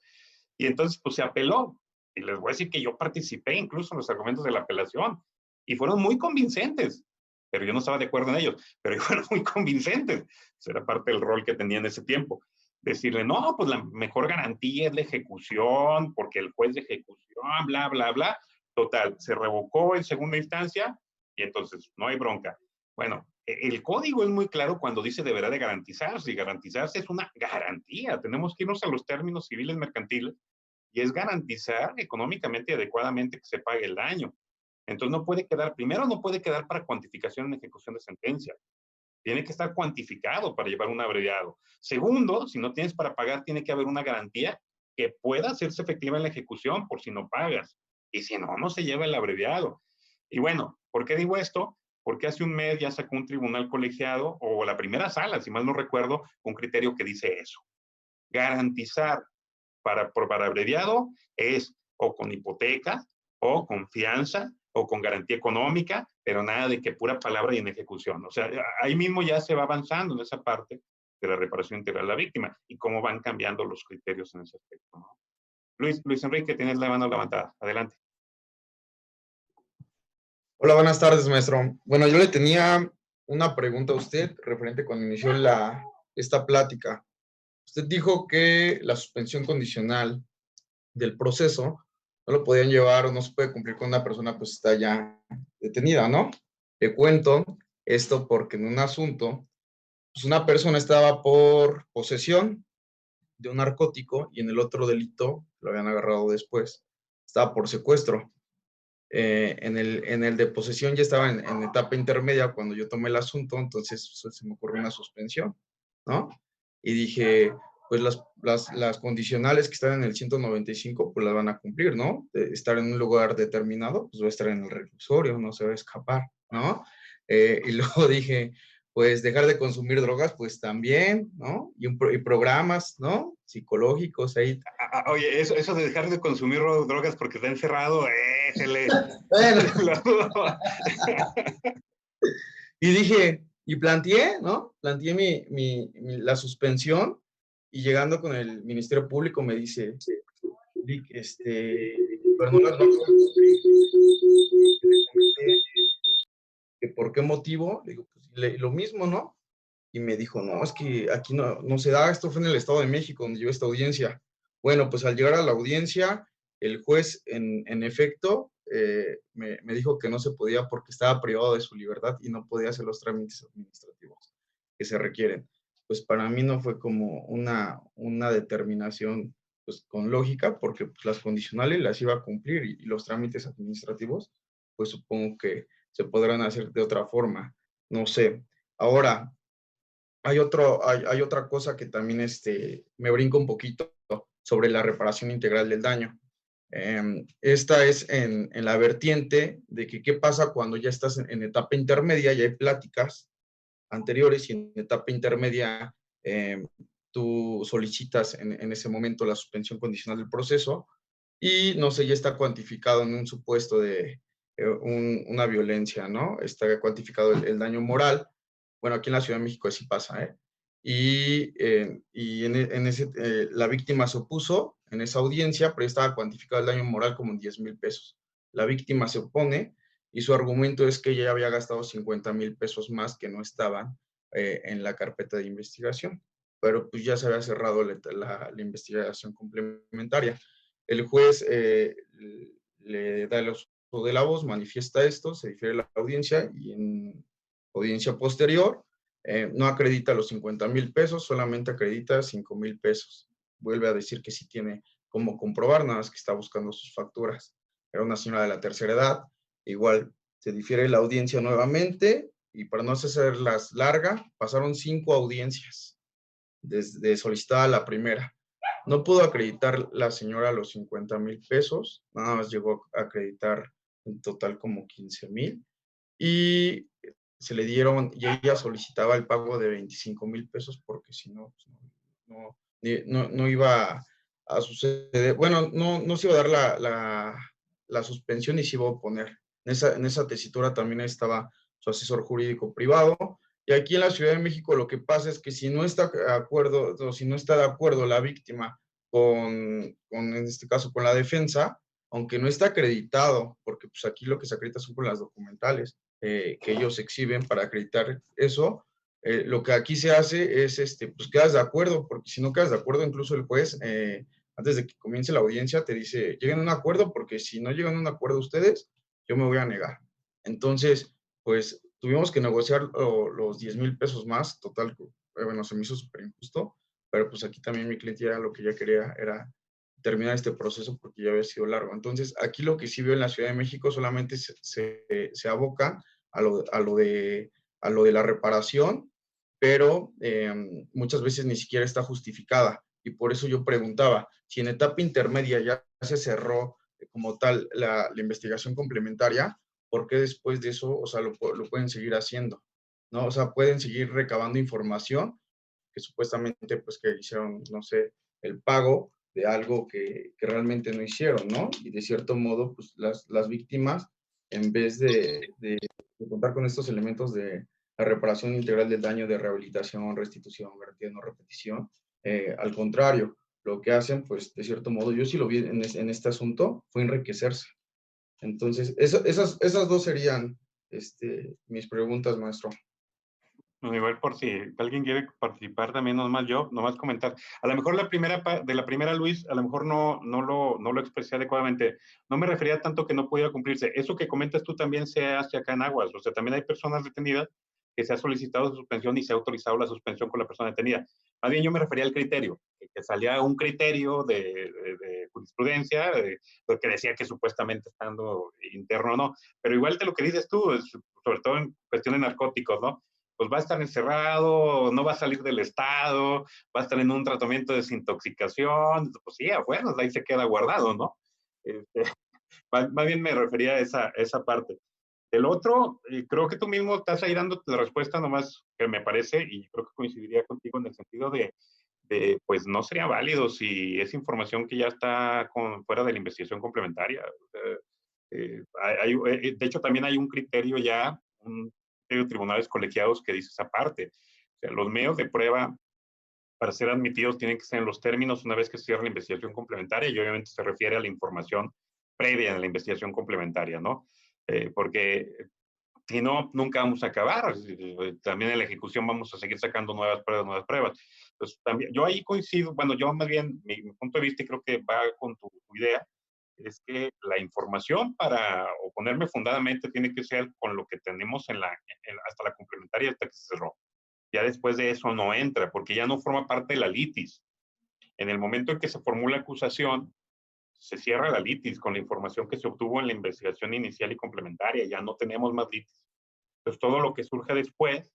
Y entonces pues se apeló. Y les voy a decir que yo participé incluso en los argumentos de la apelación y fueron muy convincentes, pero yo no estaba de acuerdo en ellos, pero fueron muy convincentes. Eso era parte del rol que tenía en ese tiempo. Decirle, no, pues la mejor garantía es la ejecución, porque el juez de ejecución, bla, bla, bla. Total, se revocó en segunda instancia y entonces no hay bronca. Bueno, el código es muy claro cuando dice deberá de garantizarse, y garantizarse es una garantía. Tenemos que irnos a los términos civiles mercantiles y es garantizar económicamente y adecuadamente que se pague el daño. Entonces no puede quedar, primero no puede quedar para cuantificación en ejecución de sentencia. Tiene que estar cuantificado para llevar un abreviado. Segundo, si no tienes para pagar, tiene que haber una garantía que pueda hacerse efectiva en la ejecución por si no pagas. Y si no, no se lleva el abreviado. Y bueno, ¿por qué digo esto? Porque hace un mes ya sacó un tribunal colegiado, o la primera sala, si mal no recuerdo, un criterio que dice eso. Garantizar para abreviado es o con hipoteca, o con fianza, o con garantía económica, pero nada de que pura palabra y en ejecución. O sea, ahí mismo ya se va avanzando en esa parte de la reparación integral de la víctima y cómo van cambiando los criterios en ese aspecto, ¿no? Luis Enrique, tienes la mano levantada. Adelante. Hola, buenas tardes, maestro. Bueno, yo le tenía una pregunta a usted referente cuando inició esta plática. Usted dijo que la suspensión condicional del proceso no lo podían llevar o no se puede cumplir con una persona pues está ya detenida, ¿no? Le cuento esto porque en un asunto, pues una persona estaba por posesión de un narcótico y en el otro delito, lo habían agarrado después, estaba por secuestro. En el de posesión ya estaba en etapa intermedia cuando yo tomé el asunto, entonces se me ocurrió una suspensión, ¿no? Y dije, pues las condicionales que están en el 195, pues las van a cumplir, ¿no? De estar en un lugar determinado, pues va a estar en el reclusorio, no se va a escapar, ¿no? Y luego dije, pues dejar de consumir drogas, pues también, ¿no? Y programas, ¿no? Psicológicos ahí. Oye, eso de dejar de consumir drogas porque está encerrado, bueno. Y dije, y planteé, ¿no? Planteé la suspensión y llegando con el Ministerio Público me dice, pero no las va a cumplir. ¿Por qué motivo? Le digo, pues lo mismo, ¿no? Y me dijo, no, es que aquí no se da, esto fue en el Estado de México donde yo esta audiencia. Bueno, pues al llegar a la audiencia, el juez en efecto me dijo que no se podía porque estaba privado de su libertad y no podía hacer los trámites administrativos que se requieren. Pues para mí no fue como una determinación pues con lógica, porque pues, las condicionales las iba a cumplir y los trámites administrativos, pues supongo que se podrán hacer de otra forma. No sé. Ahora, hay otra cosa que también me brinca un poquito sobre la reparación integral del daño. Esta es en la vertiente de que qué pasa cuando ya estás en etapa intermedia y hay pláticas anteriores y en etapa intermedia tú solicitas en ese momento la suspensión condicional del proceso y no sé, ya está cuantificado en un supuesto de una violencia, ¿no? Está cuantificado el daño moral. Bueno, aquí en la Ciudad de México así pasa, ¿eh? Y la víctima se opuso en esa audiencia, pero estaba cuantificado el daño moral como en 10,000 pesos. La víctima se opone y su argumento es que ella había gastado 50,000 pesos más que no estaban en la carpeta de investigación, pero pues ya se había cerrado la investigación complementaria. El juez le da el uso de la voz, manifiesta esto, se difiere la audiencia y en audiencia posterior no acredita los 50,000 pesos, solamente acredita 5,000 pesos. Vuelve a decir que sí tiene cómo comprobar, nada más que está buscando sus facturas. Era una señora de la tercera edad, igual se difiere la audiencia nuevamente y para no hacerlas larga, pasaron 5 audiencias desde solicitada la primera. No pudo acreditar la señora los 50,000 pesos, nada más llegó a acreditar en total como 15,000 y se le dieron, y ella solicitaba el pago de 25,000 pesos porque si no, pues no iba a suceder, bueno, no se iba a dar la suspensión y se iba a oponer. En esa tesitura también estaba su asesor jurídico privado. Y aquí en la Ciudad de México lo que pasa es que si no está de acuerdo, o si no está de acuerdo la víctima en este caso, con la defensa, aunque no está acreditado, porque pues aquí lo que se acredita son con las documentales que ellos exhiben para acreditar eso, lo que aquí se hace es, pues quedas de acuerdo, porque si no quedas de acuerdo, incluso el juez, antes de que comience la audiencia, te dice, lleguen a un acuerdo, porque si no llegan a un acuerdo ustedes, yo me voy a negar. Entonces, pues tuvimos que negociar los 10,000 pesos más, total, bueno, se me hizo súper injusto, pero pues aquí también mi cliente ya lo que ya quería era terminar este proceso porque ya había sido largo. Entonces, aquí lo que sí veo en la Ciudad de México solamente se aboca a lo de la reparación, pero muchas veces ni siquiera está justificada. y por eso yo preguntaba, si en etapa intermedia ya se cerró como tal la investigación complementaria, ¿por qué después de eso, o sea, lo pueden seguir haciendo? ¿No? O sea, pueden seguir recabando información que supuestamente, pues, que hicieron, no sé, el pago de algo que realmente no hicieron, ¿no? Y de cierto modo, pues, las víctimas, en vez de contar con estos elementos de la reparación integral del daño, de rehabilitación, restitución, garantía de no repetición, al contrario, lo que hacen, pues, de cierto modo, yo sí lo vi en este asunto, fue enriquecerse. Entonces, esas dos serían mis preguntas, maestro. Bueno, igual por si alguien quiere participar también, nomás comentar. A lo mejor de la primera, Luis, a lo mejor no lo expresé adecuadamente. No me refería tanto que no pudiera cumplirse. Eso que comentas tú también se hace acá en Aguas. O sea, también hay personas detenidas que se ha solicitado su suspensión y se ha autorizado la suspensión con la persona detenida. Más bien yo me refería al criterio, que salía un criterio de jurisprudencia, que decía que supuestamente estando interno o no. Pero igual de lo que dices tú, sobre todo en cuestión de narcóticos, ¿no? Pues va a estar encerrado, no va a salir del estado, va a estar en un tratamiento de desintoxicación, pues sí, bueno, ahí se queda guardado, ¿no? Más bien me refería a esa parte. El otro, creo que tú mismo estás ahí dando la respuesta nomás que me parece, y creo que coincidiría contigo en el sentido de pues no sería válido si es información que ya está fuera de la investigación complementaria. De hecho, también hay un criterio ya, un criterio de tribunales colegiados que dice esa parte. O sea, los medios de prueba para ser admitidos tienen que ser en los términos una vez que cierra la investigación complementaria y obviamente se refiere a la información previa en la investigación complementaria, ¿no? Porque si no, nunca vamos a acabar. También en la ejecución vamos a seguir sacando nuevas pruebas. Entonces, también, yo ahí coincido, bueno, yo más bien, mi punto de vista, y creo que va con tu idea, es que la información para oponerme fundadamente tiene que ser con lo que tenemos hasta la complementaria, hasta que se cerró. Ya después de eso no entra, porque ya no forma parte de la litis. En el momento en que se formula acusación, se cierra la litis con la información que se obtuvo en la investigación inicial y complementaria. Ya no tenemos más litis. Entonces, todo lo que surge después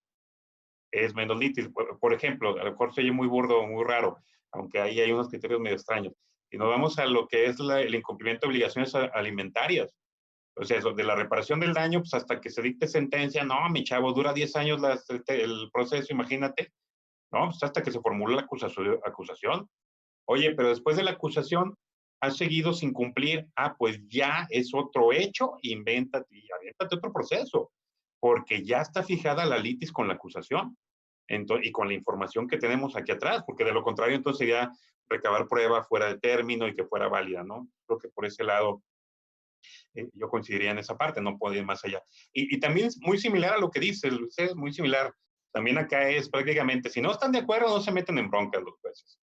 es menos litis. Por ejemplo, a lo mejor se oye muy burdo, muy raro, aunque ahí hay unos criterios medio extraños. Y nos vamos a lo que es el incumplimiento de obligaciones alimentarias. O sea, eso de la reparación del daño, pues hasta que se dicte sentencia, no, mi chavo, dura 10 años el proceso, imagínate. No, pues hasta que se formula la acusación. Oye, pero después de la acusación, has seguido sin cumplir, pues ya es otro hecho, invéntate y aviéntate otro proceso, porque ya está fijada la litis con la acusación y con la información que tenemos aquí atrás, porque de lo contrario entonces sería recabar prueba fuera de término y que fuera válida, ¿no? Creo que por ese lado yo coincidiría en esa parte, no puedo ir más allá. Y también es muy similar a lo que dices, es muy similar. También acá es prácticamente, si no están de acuerdo, no se meten en broncas los jueces.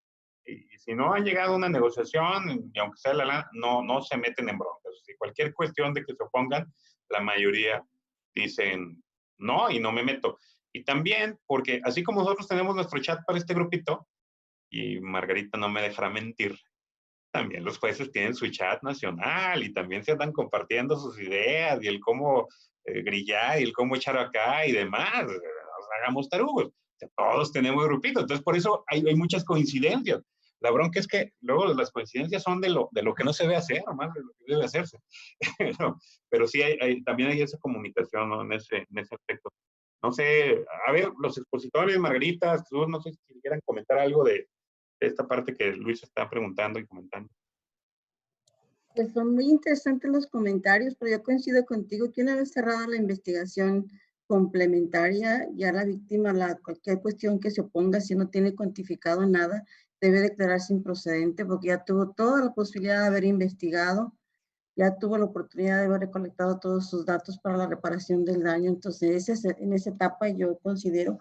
Y si no han llegado a una negociación, y aunque sea no se meten en broncas. Si cualquier cuestión de que se opongan, la mayoría dicen no y no me meto. Y también, porque así como nosotros tenemos nuestro chat para este grupito, y Margarita no me dejará mentir, también los jueces tienen su chat nacional y también se andan compartiendo sus ideas y el cómo grillar y el cómo echar acá y demás. Nos hagamos tarugos. O sea, todos tenemos grupitos. Entonces, por eso hay muchas coincidencias. La bronca es que luego las coincidencias son de lo que no se debe hacer, más de lo que debe hacerse. Pero sí, también hay esa comunicación, ¿no? en ese aspecto. No sé, a ver, los expositores, Margarita, no sé si quieran comentar algo de esta parte que Luis está preguntando y comentando. Pues son muy interesantes los comentarios, pero yo coincido contigo que una vez cerrada la investigación complementaria, ya la víctima, cualquier cuestión que se oponga, si no tiene cuantificado nada, debe declararse improcedente porque ya tuvo toda la posibilidad de haber investigado, ya tuvo la oportunidad de haber recolectado todos sus datos para la reparación del daño. Entonces, en esa etapa yo considero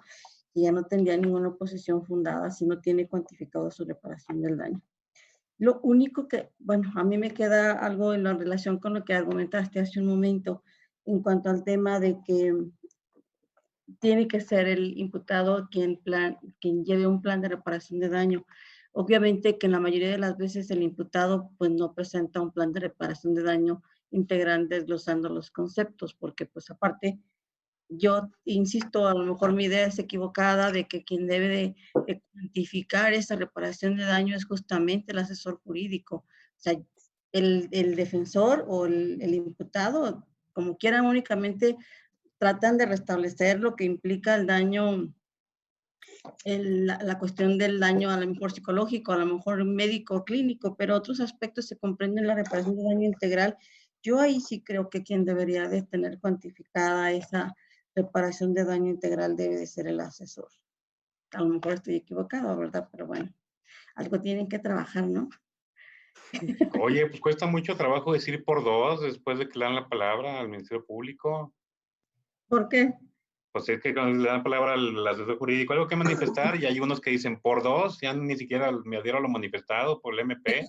que ya no tendría ninguna oposición fundada si no tiene cuantificado su reparación del daño. Lo único que, bueno, a mí me queda algo en la relación con lo que argumentaste hace un momento en cuanto al tema de que tiene que ser el imputado quien lleve un plan de reparación de daño. Obviamente que en la mayoría de las veces el imputado pues no presenta un plan de reparación de daño integral desglosando los conceptos, porque pues aparte yo insisto, a lo mejor mi idea es equivocada de que quien debe de cuantificar esa reparación de daño es justamente el asesor jurídico. O sea, el defensor o el imputado, como quieran, únicamente tratan de restablecer lo que implica el daño, la cuestión del daño a lo mejor psicológico, a lo mejor médico, clínico, pero otros aspectos se comprenden en la reparación de daño integral. Yo ahí sí creo que quien debería de tener cuantificada esa reparación de daño integral debe de ser el asesor. A lo mejor estoy equivocado, ¿verdad? Pero bueno, algo tienen que trabajar, ¿no? Oye, pues cuesta mucho trabajo decir por dos después de que le dan la palabra al Ministerio Público. ¿Por qué? Pues es que cuando le dan palabra al asesor jurídico, algo que manifestar, y hay unos que dicen por dos, ya ni siquiera me adhiero a lo manifestado por el MP,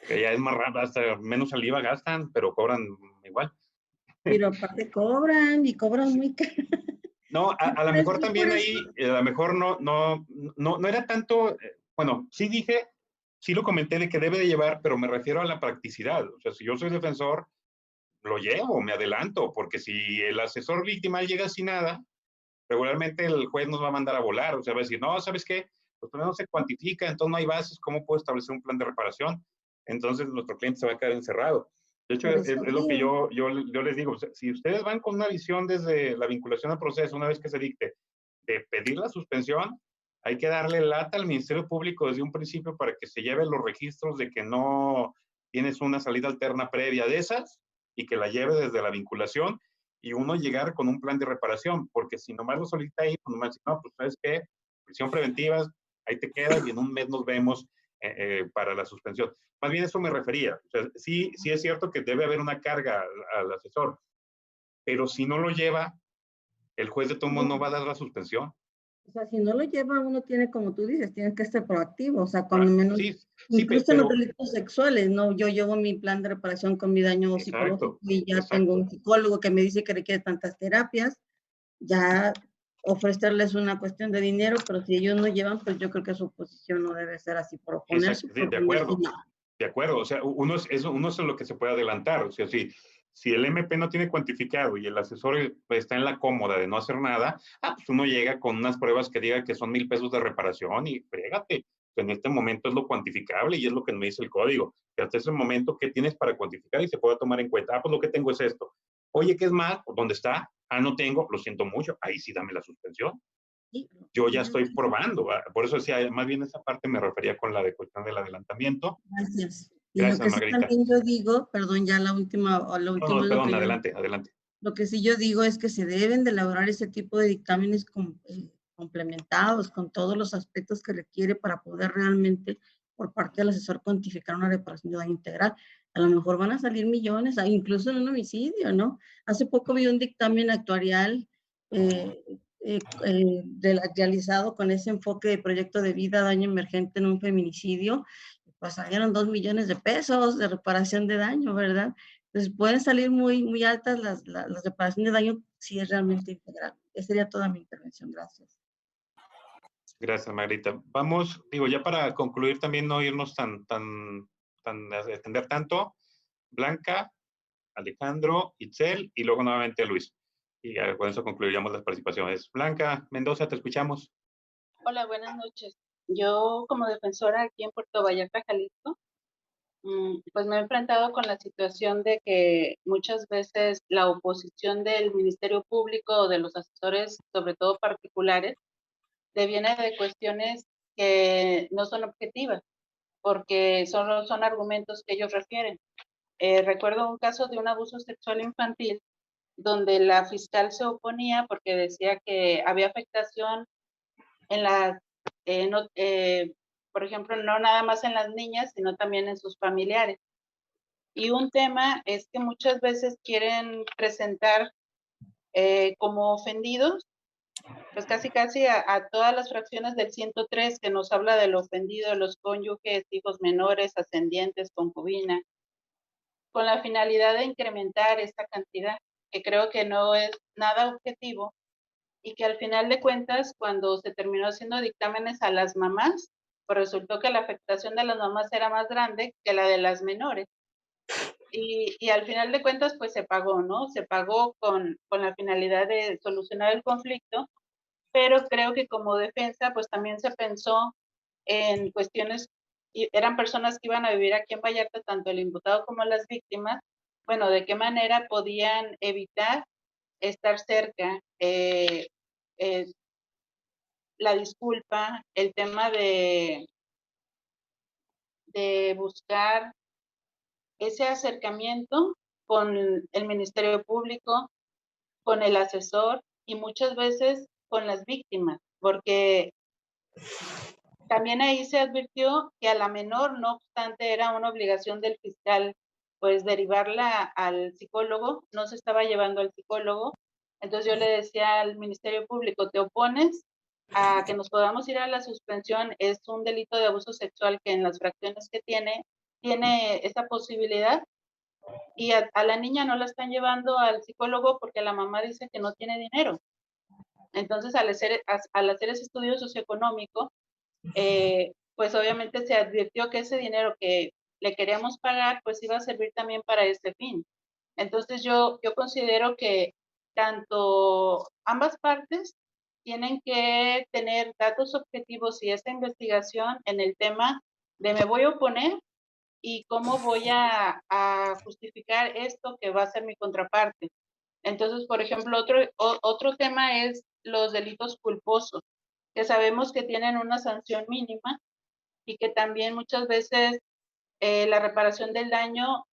que ya es más raro, hasta menos saliva gastan, pero cobran igual. Pero aparte cobran y cobran muy caro. No, a lo mejor también ahí, a lo mejor no era tanto, bueno, sí dije, sí lo comenté de que debe de llevar, pero me refiero a la practicidad. O sea, si yo soy defensor, lo llevo, me adelanto, porque si el asesor victimal llega sin nada, regularmente el juez nos va a mandar a volar, o sea, va a decir, no, ¿sabes qué? Pues no se cuantifica, entonces no hay bases, ¿cómo puedo establecer un plan de reparación? Entonces nuestro cliente se va a quedar encerrado. De hecho, es lo que yo les digo, o sea, si ustedes van con una visión desde la vinculación al proceso, una vez que se dicte, de pedir la suspensión, hay que darle lata al Ministerio Público desde un principio para que se lleve los registros de que no tienes una salida alterna previa de esas y que la lleve desde la vinculación y uno llegar con un plan de reparación, porque si nomás lo solicita ahí, pues nomás, no, pues ¿sabes qué? Prisión preventiva, ahí te quedas y en un mes nos vemos para la suspensión. Más bien eso me refería. O sea, sí es cierto que debe haber una carga al asesor, pero si no lo lleva, el juez de todo modo no va a dar la suspensión. O sea, si no lo lleva, uno tiene, como tú dices, tiene que ser proactivo, o sea, cuando menos, sí, incluso en los delitos sexuales, ¿no? Yo llevo mi plan de reparación con mi daño psicológico y ya tengo un psicólogo que me dice que requiere tantas terapias, ya ofrecerles una cuestión de dinero, pero si ellos no llevan, pues yo creo que su posición no debe ser así por oponerse. Sí, de acuerdo. De acuerdo, o sea, uno es lo que se puede adelantar, o sea, si el MP no tiene cuantificado y el asesor está en la cómoda de no hacer nada, pues uno llega con unas pruebas que diga que son 1,000 pesos de reparación y frégate. En este momento es lo cuantificable y es lo que me dice el código. Que hasta ese momento, ¿qué tienes para cuantificar y se puede tomar en cuenta? Pues lo que tengo es esto. Oye, ¿qué es más? ¿Dónde está? No tengo, lo siento mucho. Ahí sí dame la suspensión. Yo ya estoy probando. Por eso decía, más bien esa parte me refería con la de cuestión del adelantamiento. Gracias. Y gracias, lo que Margarita. Sí también yo digo, perdón, ya la última. No, perdón, adelante. Lo que sí yo digo es que se deben de elaborar ese tipo de dictámenes complementados con todos los aspectos que requiere para poder realmente, por parte del asesor, cuantificar una reparación de daño integral. A lo mejor van a salir millones, incluso en un homicidio, ¿no? Hace poco vi un dictamen actuarial realizado con ese enfoque de proyecto de vida, daño emergente en un feminicidio, pues salieron 2 millones de pesos de reparación de daño, ¿verdad? Entonces pueden salir muy altas las reparaciones de daño si es realmente integral. Esa sería toda mi intervención. Gracias. Gracias, Margarita. Vamos, digo, ya para concluir también no irnos tan extender tanto. Blanca, Alejandro, Itzel y luego nuevamente Luis. Y con eso concluiríamos las participaciones. Blanca Mendoza, te escuchamos. Hola, buenas noches. Yo como defensora aquí en Puerto Vallarta, Jalisco, pues me he enfrentado con la situación de que muchas veces la oposición del Ministerio Público o de los asesores, sobre todo particulares, deviene de cuestiones que no son objetivas, porque solo son argumentos que ellos refieren. Recuerdo un caso de un abuso sexual infantil donde la fiscal se oponía porque decía que había afectación en la, por ejemplo, no nada más en las niñas, sino también en sus familiares. Y un tema es que muchas veces quieren presentar como ofendidos, pues casi a todas las fracciones del 103 que nos habla del ofendido, los cónyuges, hijos menores, ascendientes, concubina, con la finalidad de incrementar esta cantidad, que creo que no es nada objetivo y que al final de cuentas, cuando se terminó haciendo dictámenes a las mamás, pues resultó que la afectación de las mamás era más grande que la de las menores. y al final de cuentas, pues se pagó, ¿no? Se pagó con la finalidad de solucionar el conflicto, pero creo que como defensa, pues también se pensó en cuestiones, y eran personas que iban a vivir aquí en Vallarta, tanto el imputado como las víctimas, bueno, de qué manera podían evitar estar cerca, la disculpa, el tema de buscar ese acercamiento con el Ministerio Público, con el asesor y muchas veces con las víctimas, porque también ahí se advirtió que a la menor, no obstante, era una obligación del fiscal, pues derivarla al psicólogo, no se estaba llevando al psicólogo. Entonces yo le decía al Ministerio Público, ¿te opones a que nos podamos ir a la suspensión? Es un delito de abuso sexual que en las fracciones que tiene esa posibilidad, y a la niña no la están llevando al psicólogo porque la mamá dice que no tiene dinero. Entonces, al hacer ese estudio socioeconómico, pues obviamente se advirtió que ese dinero que le queríamos pagar, pues iba a servir también para este fin. Entonces, yo considero que tanto ambas partes tienen que tener datos objetivos y esta investigación en el tema de me voy a oponer y cómo voy a justificar esto que va a ser mi contraparte. Entonces, por ejemplo, otro tema es los delitos culposos, que sabemos que tienen una sanción mínima y que también muchas veces la reparación del daño,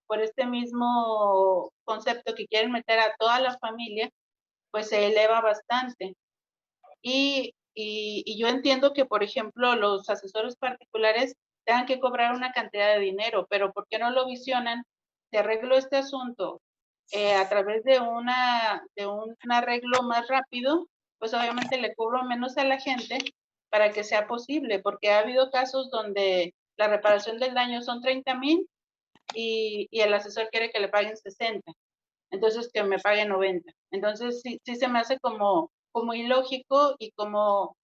por este mismo concepto que quieren meter a toda la familia, pues se eleva bastante. Y yo entiendo que, por ejemplo, los asesores particulares tengan que cobrar una cantidad de dinero, pero ¿por qué no lo visionan? Se arregló este asunto a través de un arreglo más rápido, pues obviamente le cobro menos a la gente para que sea posible, porque ha habido casos donde la reparación del daño son 30,000 y el asesor quiere que le paguen 60, entonces que me paguen 90. Entonces sí se me hace como ilógico y como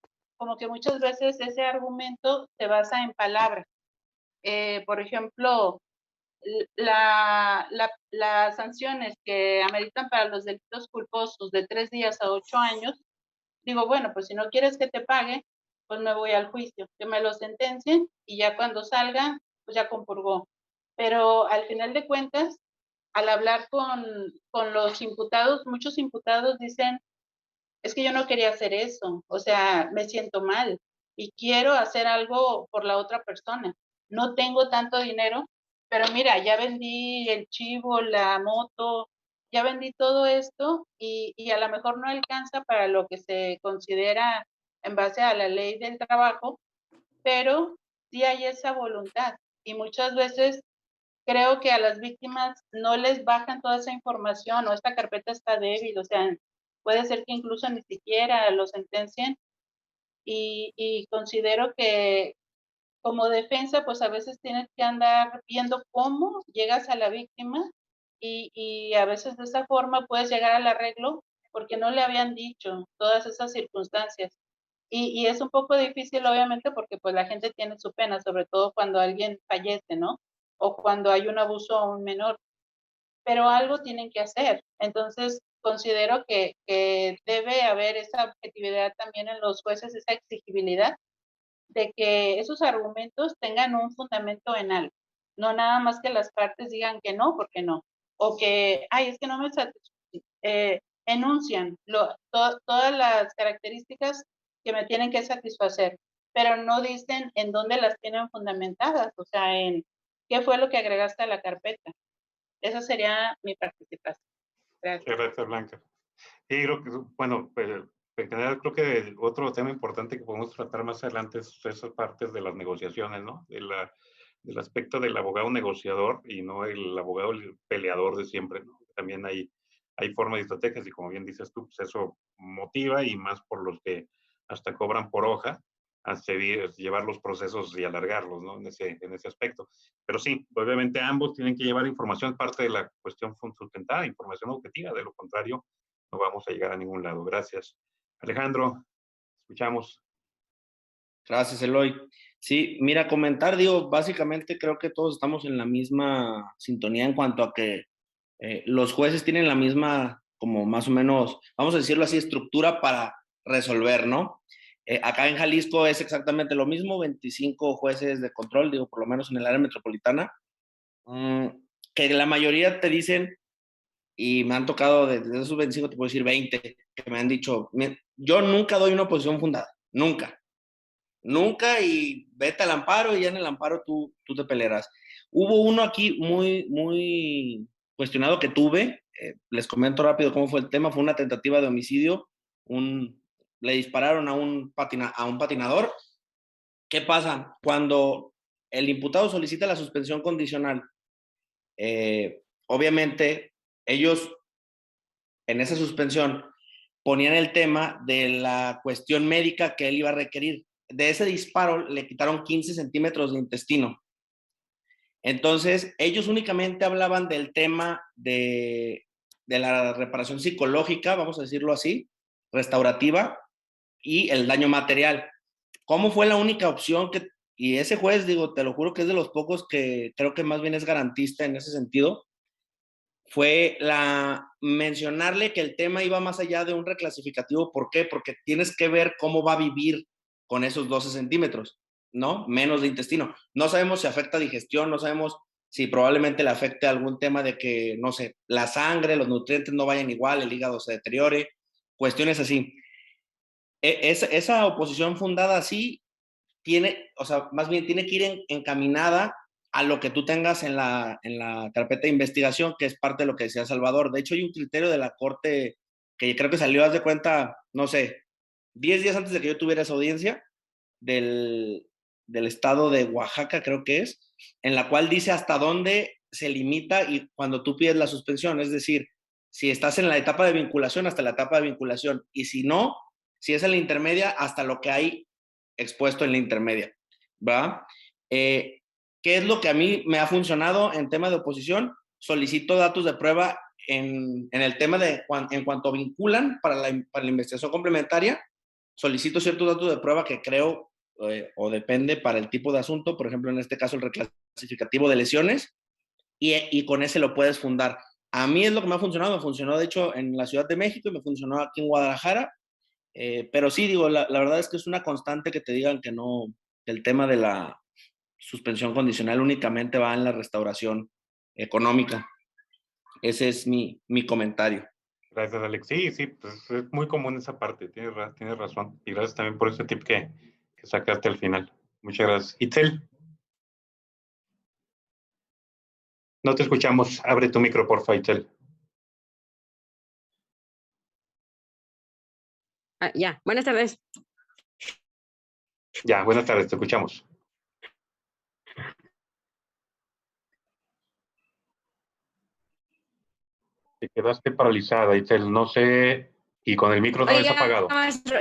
que muchas veces ese argumento se basa en palabras. Por ejemplo, las sanciones que ameritan para los delitos culposos de 3 días a 8 años, digo, bueno, pues si no quieres que te pague, pues me voy al juicio, que me lo sentencien y ya cuando salga, pues ya compurgó. Pero al final de cuentas, al hablar con los imputados, muchos imputados dicen, es que yo no quería hacer eso, o sea, me siento mal y quiero hacer algo por la otra persona. No tengo tanto dinero, pero mira, ya vendí el chivo, la moto, ya vendí todo esto y a lo mejor no alcanza para lo que se considera en base a la ley del trabajo, pero sí hay esa voluntad y muchas veces creo que a las víctimas no les bajan toda esa información o esta carpeta está débil, o sea, puede ser que incluso ni siquiera lo sentencien y considero que como defensa, pues a veces tienes que andar viendo cómo llegas a la víctima y a veces de esa forma puedes llegar al arreglo porque no le habían dicho todas esas circunstancias. Y es un poco difícil, obviamente, porque pues la gente tiene su pena, sobre todo cuando alguien fallece, ¿no? O cuando hay un abuso a un menor, pero algo tienen que hacer. Entonces, considero que debe haber esa objetividad también en los jueces, esa exigibilidad de que esos argumentos tengan un fundamento en algo, no nada más que las partes digan que no, porque no, o que, ay, es que no me enuncian todas las características que me tienen que satisfacer, pero no dicen en dónde las tienen fundamentadas, o sea, en qué fue lo que agregaste a la carpeta. Esa sería mi participación. Gracias. Gracias, Blanca. Sí, creo que, bueno, pues, en general creo que otro tema importante que podemos tratar más adelante es esas partes de las negociaciones, ¿no? Del aspecto del abogado negociador y no el abogado peleador de siempre, ¿no? También hay formas y estrategias y como bien dices tú, pues eso motiva y más por los que hasta cobran por hoja, a llevar los procesos y alargarlos, ¿no? En ese aspecto. Pero sí, obviamente ambos tienen que llevar información, parte de la cuestión sustentada, información objetiva, de lo contrario, no vamos a llegar a ningún lado. Gracias. Alejandro, escuchamos. Gracias, Eloy. Sí, mira, comentar, digo, básicamente creo que todos estamos en la misma sintonía en cuanto a que los jueces tienen la misma, como más o menos, vamos a decirlo así, estructura para resolver, ¿no? Acá en Jalisco es exactamente lo mismo, 25 jueces de control, digo, por lo menos en el área metropolitana, que la mayoría te dicen, y me han tocado de esos 25, te puedo decir 20, que me han dicho, yo nunca doy una oposición fundada, nunca. Nunca, y vete al amparo y ya en el amparo tú te pelearás. Hubo uno aquí muy cuestionado que tuve, les comento rápido cómo fue el tema, fue una tentativa de homicidio, le dispararon a un patinador. ¿Qué pasa? Cuando el imputado solicita la suspensión condicional, obviamente ellos en esa suspensión ponían el tema de la cuestión médica que él iba a requerir. De ese disparo le quitaron 15 centímetros de intestino. Entonces, ellos únicamente hablaban del tema de la reparación psicológica, vamos a decirlo así, restaurativa, y el daño material. ¿Cómo fue la única opción que, y ese juez, digo, te lo juro que es de los pocos que creo que más bien es garantista en ese sentido, fue mencionarle que el tema iba más allá de un reclasificativo? ¿Por qué? Porque tienes que ver cómo va a vivir con esos 12 centímetros, ¿no? Menos de intestino. No sabemos si afecta digestión, no sabemos si probablemente le afecte algún tema de que, no sé, la sangre, los nutrientes no vayan igual, el hígado se deteriore, cuestiones así. Esa oposición fundada así tiene, o sea, más bien tiene que ir encaminada a lo que tú tengas en la carpeta de investigación, que es parte de lo que decía Salvador. De hecho, hay un criterio de la Corte que creo que salió, haz de cuenta, no sé, 10 días antes de que yo tuviera esa audiencia, del estado de Oaxaca, creo que es, en la cual dice hasta dónde se limita y cuando tú pides la suspensión, es decir, si estás en la etapa de vinculación, hasta la etapa de vinculación, y si no, si es en la intermedia, hasta lo que hay expuesto en la intermedia, ¿va? ¿Qué es lo que a mí me ha funcionado en tema de oposición? Solicito datos de prueba en el tema de en cuanto vinculan para la investigación complementaria, solicito ciertos datos de prueba que creo o depende para el tipo de asunto, por ejemplo, en este caso el reclasificativo de lesiones, y con ese lo puedes fundar. A mí es lo que me ha funcionado, me funcionó de hecho en la Ciudad de México y me funcionó aquí en Guadalajara, pero sí, digo, la verdad es que es una constante que te digan que no, que el tema de la suspensión condicional únicamente va en la restauración económica. Ese es mi comentario. Gracias, Alex. Sí, pues es muy común esa parte, tienes razón. Y gracias también por ese tip que sacaste al final. Muchas gracias. Itzel. No te escuchamos. Abre tu micro, porfa, Itzel. Ya, buenas tardes. Ya, buenas tardes, te escuchamos. Te quedaste paralizada, Itzel, no sé, y con el micro no es apagado. Maestro,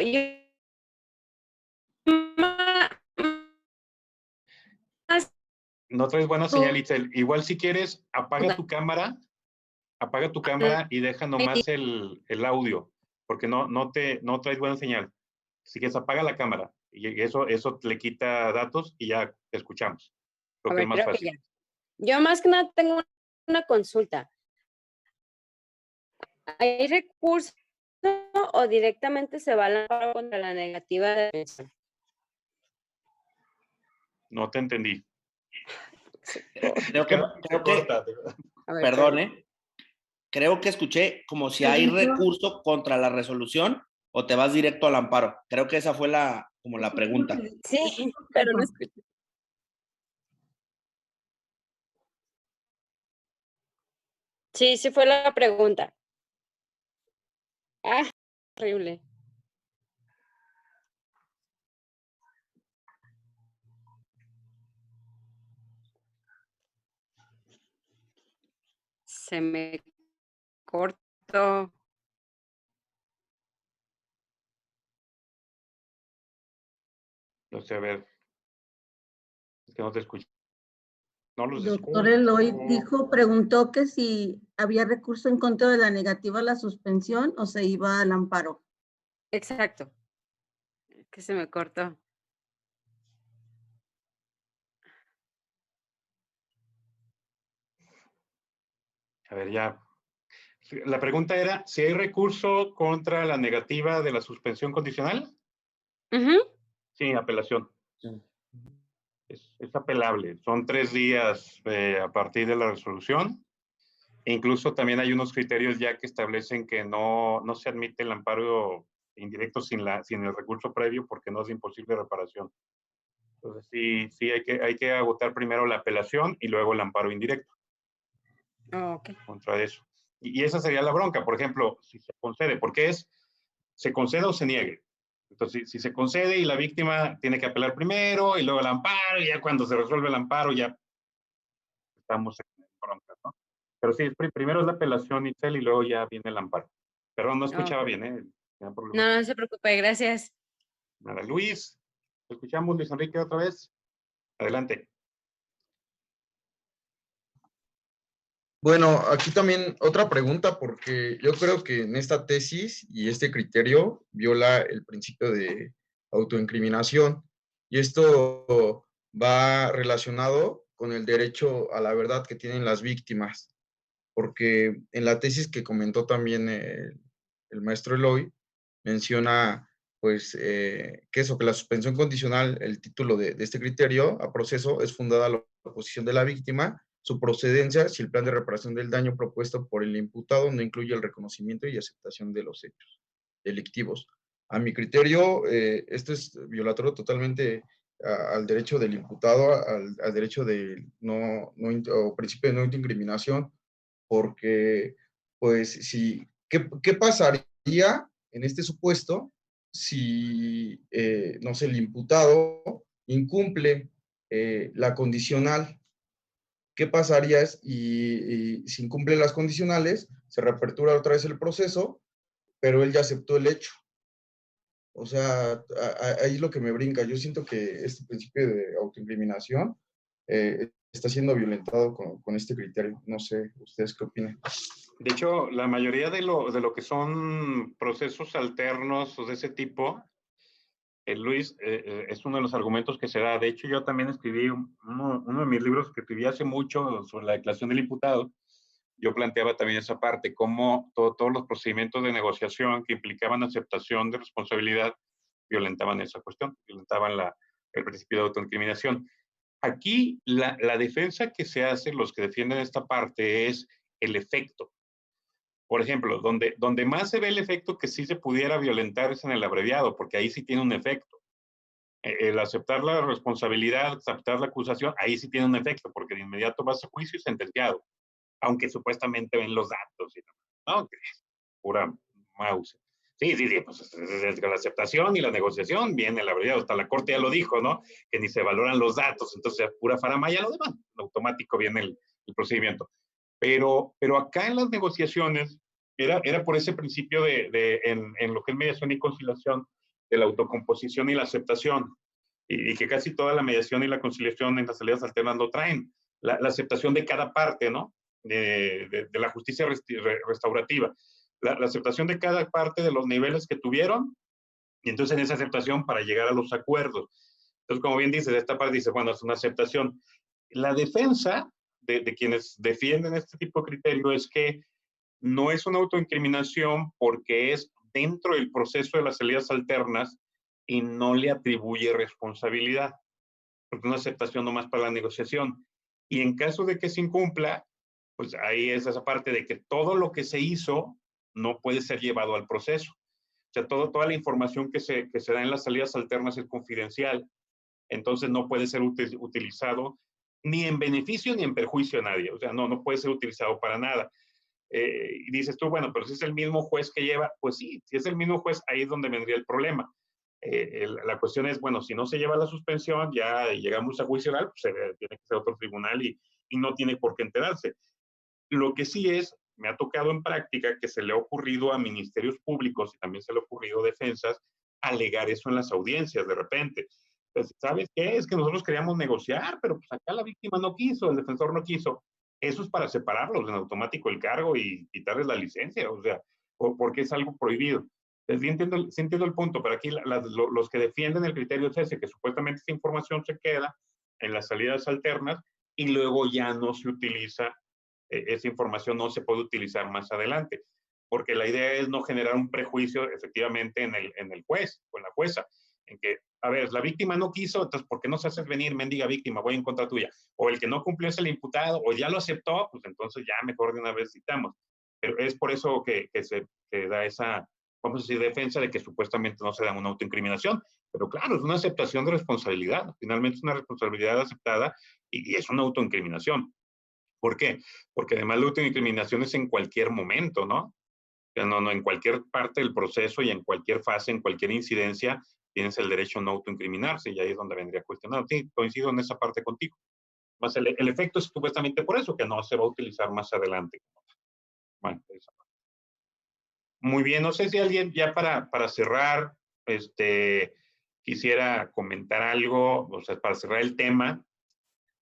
No traes buena señal, Itzel. Igual si quieres, apaga tu cámara y deja nomás el audio, porque no traes buena señal. Si quieres, apaga la cámara y eso le quita datos y ya te escuchamos. Creo que es más fácil. Yo más que nada tengo una consulta. ¿Hay recurso o directamente se va al amparo contra la negativa de pensión? No te entendí. Creo que perdón, creo que escuché como si hay recurso contra la resolución o te vas directo al amparo. Creo que esa fue como la pregunta. Sí, pero no escuché. Sí fue la pregunta. Ah, horrible. Se me cortó. No sé, a ver. Es que no te escucho. No los Doctor Eloy preguntó que si había recurso en contra de la negativa a la suspensión o se iba al amparo. Exacto. Que se me cortó. A ver, ya. La pregunta era, ¿si hay recurso contra la negativa de la suspensión condicional? Sí, apelación. Sí. Es apelable. Son 3 días a partir de la resolución. E incluso también hay unos criterios ya que establecen que no se admite el amparo indirecto sin el recurso previo porque no es imposible reparación. Entonces, sí hay que agotar primero la apelación y luego el amparo indirecto. Okay. Contra eso. Y esa sería la bronca, por ejemplo, si se concede, porque se concede o se niegue. Entonces, si se concede y la víctima tiene que apelar primero y luego el amparo, y ya cuando se resuelve el amparo ya estamos en bronca, ¿no? Pero sí, primero es la apelación, Itzel, y luego ya viene el amparo. Perdón, no escuchaba bien, ¿eh? No se preocupe, gracias. Nada, Luis, escuchamos, Luis Enrique, otra vez. Adelante. Bueno, aquí también otra pregunta, porque yo creo que en esta tesis y este criterio viola el principio de autoincriminación, y esto va relacionado con el derecho a la verdad que tienen las víctimas, porque en la tesis que comentó también el maestro Eloy, menciona pues que la suspensión condicional, el título de este criterio a proceso, es fundada a la oposición de la víctima, su procedencia, si el plan de reparación del daño propuesto por el imputado no incluye el reconocimiento y aceptación de los hechos delictivos. A mi criterio, esto es violatorio totalmente al derecho del imputado, al derecho de o principio de no incriminación, porque, pues, ¿qué pasaría en este supuesto si, no sé, el imputado incumple la condicional? ¿Qué pasaría y si incumple las condicionales, se reapertura otra vez el proceso, pero él ya aceptó el hecho? O sea, ahí es lo que me brinca. Yo siento que este principio de autoincriminación está siendo violentado con este criterio. No sé, ¿ustedes qué opinan? De hecho, la mayoría de lo que son procesos alternos o de ese tipo, Luis, es uno de los argumentos que se da. De hecho, yo también escribí uno de mis libros que escribí hace mucho sobre la declaración del imputado. Yo planteaba también esa parte, cómo todos los procedimientos de negociación que implicaban aceptación de responsabilidad violentaban esa cuestión, violentaban el principio de autoincriminación. Aquí la defensa que se hace, los que defienden esta parte, es el efecto. Por ejemplo, donde más se ve el efecto que sí se pudiera violentar es en el abreviado, porque ahí sí tiene un efecto. El aceptar la responsabilidad, aceptar la acusación, ahí sí tiene un efecto, porque de inmediato vas a juicio y sentenciado, aunque supuestamente ven los datos. ¿No? Pura mouse. Sí, pues desde la aceptación y la negociación viene el abreviado, hasta la corte ya lo dijo, ¿no? Que ni se valoran los datos, entonces pura faramaya lo demás, en automático viene el procedimiento. Pero acá en las negociaciones era por ese principio en lo que es mediación y conciliación, de la autocomposición y la aceptación, y que casi toda la mediación y la conciliación en las salidas alternas lo traen, la aceptación de cada parte, ¿no? De la justicia restaurativa, la aceptación de cada parte de los niveles que tuvieron, y entonces en esa aceptación para llegar a los acuerdos. Entonces, como bien dices, esta parte dice, bueno, es una aceptación. La defensa de quienes defienden este tipo de criterio es que no es una autoincriminación porque es dentro del proceso de las salidas alternas y no le atribuye responsabilidad, porque una aceptación nomás para la negociación. Y en caso de que se incumpla, pues ahí es esa parte de que todo lo que se hizo no puede ser llevado al proceso. O sea, toda la información que se da en las salidas alternas es confidencial, entonces no puede ser utilizado ni en beneficio ni en perjuicio a nadie. O sea, no puede ser utilizado para nada. Y dices tú, bueno, pero si es el mismo juez que lleva, pues sí, si es el mismo juez, ahí es donde vendría el problema. La cuestión es, bueno, si no se lleva la suspensión, ya llegamos a juicio oral, pues tiene que ser otro tribunal y no tiene por qué enterarse. Lo que sí es, me ha tocado en práctica que se le ha ocurrido a ministerios públicos y también se le ha ocurrido a defensas alegar eso en las audiencias de repente. Entonces, ¿sabes qué? Es que nosotros queríamos negociar, pero pues acá la víctima no quiso, el defensor no quiso. Eso es para separarlos en automático el cargo y quitarles la licencia, o sea, porque es algo prohibido. Entonces, sí entiendo el punto, pero aquí los que defienden el criterio es ese, que supuestamente esta información se queda en las salidas alternas y luego ya no se utiliza esa información no se puede utilizar más adelante, porque la idea es no generar un prejuicio efectivamente en el juez o en la jueza, en que, a ver, la víctima no quiso, entonces, ¿por qué no se hace venir, mendiga víctima? Voy en contra tuya. O el que no cumplió es el imputado, o ya lo aceptó, pues entonces ya mejor de una vez citamos. Pero es por eso que se da esa, vamos a decir, defensa de que supuestamente no se da una autoincriminación. Pero claro, es una aceptación de responsabilidad. Finalmente es una responsabilidad aceptada y es una autoincriminación. ¿Por qué? Porque además la autoincriminación es en cualquier momento, ¿no? O sea, no, en cualquier parte del proceso y en cualquier fase, en cualquier incidencia, tienes el derecho a no autoincriminarse y ahí es donde vendría cuestionado. Sí, coincido en esa parte contigo. Más el efecto es supuestamente por eso, que no se va a utilizar más adelante. Bueno, esa parte. Muy bien, no sé si alguien ya para cerrar, quisiera comentar algo, o sea, para cerrar el tema.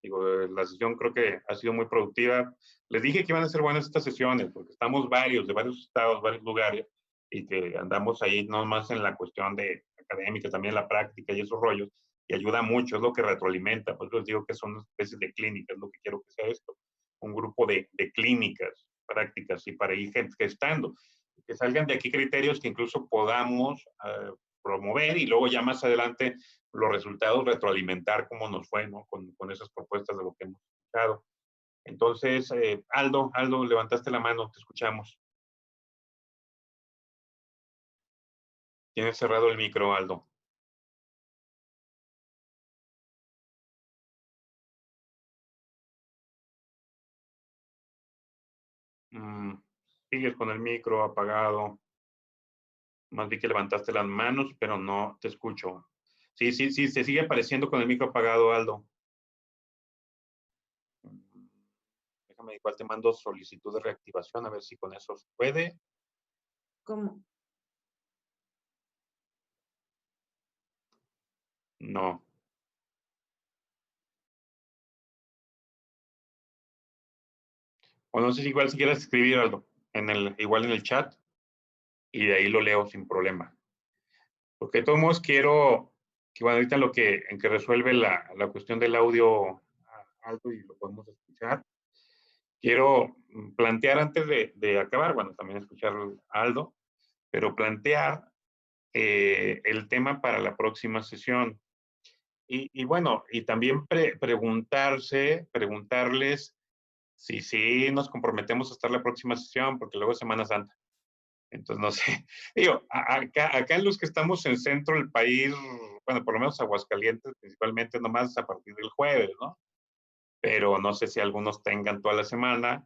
Digo, la sesión creo que ha sido muy productiva. Les dije que iban a ser buenas estas sesiones, porque estamos varios, de varios estados, varios lugares, y que andamos ahí no más en la cuestión de académica, también la práctica y esos rollos, y ayuda mucho, es lo que retroalimenta. Pues les digo que son especies de clínicas, lo que quiero que sea esto, un grupo de clínicas, prácticas, y para ir gestando, que salgan de aquí criterios que incluso podamos promover y luego ya más adelante los resultados retroalimentar cómo nos fue, ¿no? Con esas propuestas de lo que hemos escuchado. Entonces, Aldo, levantaste la mano, te escuchamos. Tienes cerrado el micro, Aldo. Sigues con el micro apagado. Más bien que levantaste las manos, pero no te escucho. Sí, se sigue apareciendo con el micro apagado, Aldo. Déjame, igual te mando solicitud de reactivación, a ver si con eso se puede. ¿Cómo? No. O no sé si igual si quieres escribir algo, igual en el chat, y de ahí lo leo sin problema. Porque de todos modos quiero que bueno, ahorita en que resuelve la cuestión del audio alto y lo podemos escuchar, quiero plantear antes de acabar, bueno, también escuchar a Aldo, pero plantear el tema para la próxima sesión. Y bueno, y también preguntarles si sí nos comprometemos a estar la próxima sesión, porque luego es Semana Santa. Entonces, no sé. Digo, acá en los que estamos en centro del país, bueno, por lo menos Aguascalientes, principalmente nomás a partir del jueves, ¿no? Pero no sé si algunos tengan toda la semana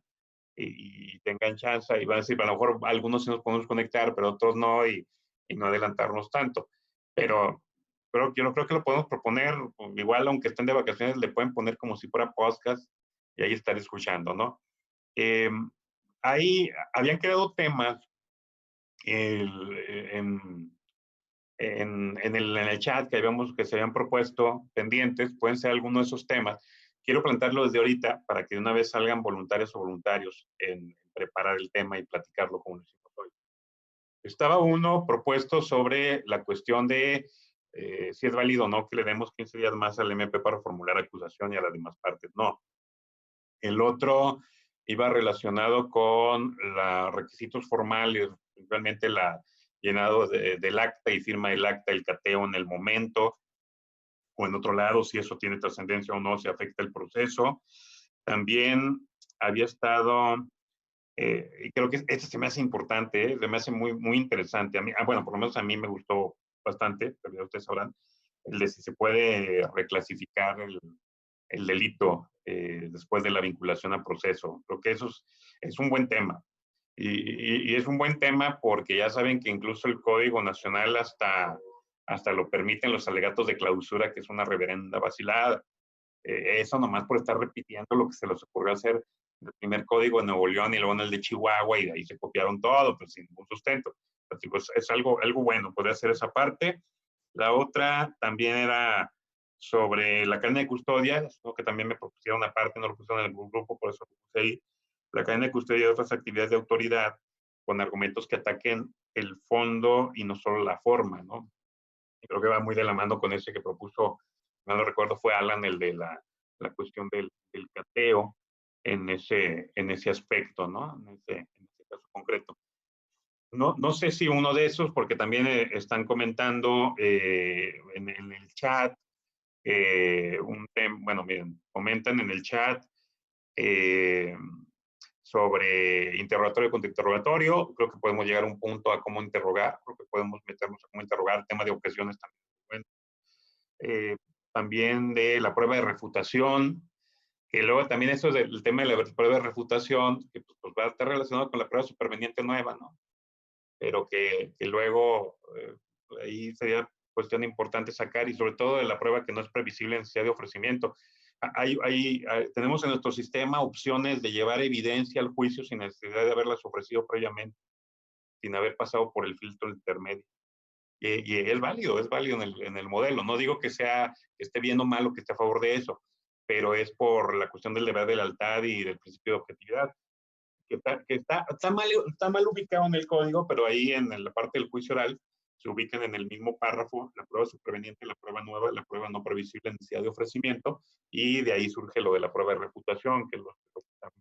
y tengan chance y van a decir, a lo mejor algunos sí nos podemos conectar, pero otros no y no adelantarnos tanto. Pero yo no creo que lo podemos proponer, igual aunque estén de vacaciones, le pueden poner como si fuera podcast y ahí estar escuchando, ¿no? Ahí habían quedado temas en el chat que se habían propuesto pendientes, pueden ser algunos de esos temas. Quiero plantearlo desde ahorita para que de una vez salgan voluntarios o voluntarios en preparar el tema y platicarlo como lo hicimos hoy. Estaba uno propuesto sobre la cuestión de si es válido o no que le demos 15 días más al MP para formular acusación y a las demás partes. No. El otro iba relacionado con los requisitos formales, realmente llenado del acta y firma del acta, el cateo en el momento, o en otro lado, si eso tiene trascendencia o no, si afecta el proceso. También había estado, y creo que este se me hace importante, se me hace muy, muy interesante. A mí, bueno, por lo menos a mí me gustó bastante, pero ya ustedes sabrán, el de si se puede reclasificar el delito después de la vinculación a proceso. Creo que eso es un buen tema. Y es un buen tema porque ya saben que incluso el Código Nacional hasta lo permiten los alegatos de clausura, que es una reverenda vacilada. Eso nomás por estar repitiendo lo que se les ocurrió hacer en el primer código de Nuevo León y luego en el de Chihuahua, y de ahí se copiaron todo, pero sin ningún sustento. Así pues, es algo bueno, podría hacer esa parte. La otra también era sobre la cadena de custodia, que también me propusieron una parte, no lo pusieron en el grupo, por eso lo puse ahí. La cadena de custodia y otras actividades de autoridad con argumentos que ataquen el fondo y no solo la forma, ¿no? Y creo que va muy de la mano con ese que propuso, no lo recuerdo, fue Alan, el de la cuestión del cateo. en ese aspecto, ¿no? En ese caso concreto. No sé si uno de esos, porque también están comentando en el chat, bueno, miren, comentan en el chat sobre interrogatorio contra interrogatorio. Creo que podemos llegar a un punto a cómo interrogar, creo que podemos meternos a cómo interrogar, tema de objeciones también. Bueno, también de la prueba de refutación, que luego también eso del tema de la prueba de refutación, que pues va a estar relacionado con la prueba superveniente nueva, ¿no? Pero que luego ahí sería cuestión importante sacar, y sobre todo de la prueba que no es previsible en necesidad de ofrecimiento. Tenemos en nuestro sistema opciones de llevar evidencia al juicio sin necesidad de haberlas ofrecido previamente, sin haber pasado por el filtro intermedio. Y es válido en el modelo. No digo que esté bien o mal o que esté a favor de eso, pero es por la cuestión del deber de lealtad y del principio de objetividad, que está mal ubicado en el código, pero ahí en la parte del juicio oral se ubican en el mismo párrafo la prueba superveniente, la prueba nueva, la prueba no previsible en necesidad de ofrecimiento, y de ahí surge lo de la prueba de refutación, que es lo que están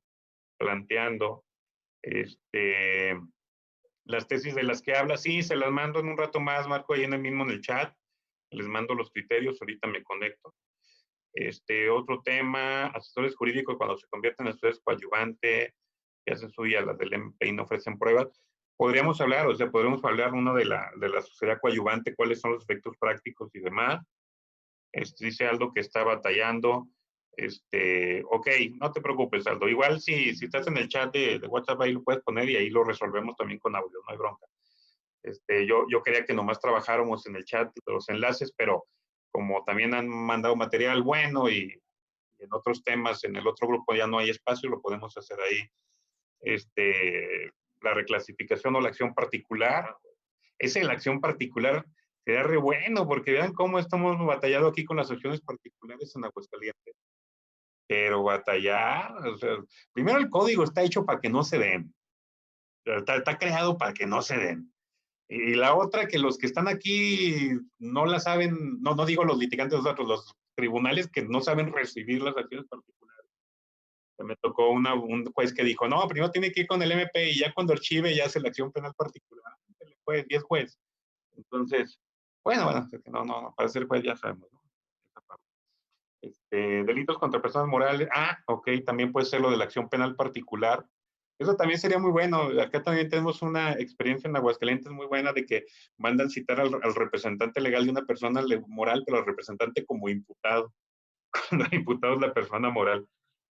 planteando. Las tesis de las que habla, sí, se las mando en un rato más, Marco, ahí en el chat. Les mando los criterios, ahorita me conecto. Otro tema, asesores jurídicos cuando se convierten en asesores coadyuvante, que hacen suya las del MP y no ofrecen pruebas. Podríamos hablar uno de la sociedad coadyuvante, cuáles son los efectos prácticos y demás. Dice Aldo que está batallando. Ok, no te preocupes, Aldo. Igual si estás en el chat de WhatsApp, ahí lo puedes poner y ahí lo resolvemos también con audio, no hay bronca. Yo quería que nomás trabajáramos en el chat de los enlaces, pero como también han mandado material bueno y en otros temas, en el otro grupo ya no hay espacio, lo podemos hacer ahí. La reclasificación o la acción particular. La acción particular sería re bueno, porque vean cómo estamos batallando aquí con las acciones particulares en Aguascalientes. Pero batallar, o sea, primero el código está hecho para que no se den. Está creado para que no se den. Y la otra, que los que están aquí no la saben, no digo los litigantes, los tribunales que no saben recibir las acciones particulares. Me tocó un juez que dijo, no, primero tiene que ir con el MP y ya cuando archive ya hace la acción penal particular. El juez, y es juez. Entonces, bueno, no, para ser juez ya sabemos, ¿no? Delitos contra personas morales. Ok, también puede ser lo de la acción penal particular. Eso también sería muy bueno. Acá también tenemos una experiencia en Aguascalientes muy buena de que mandan citar al representante legal de una persona moral, pero al representante como imputado. Cuando el imputado es la persona moral.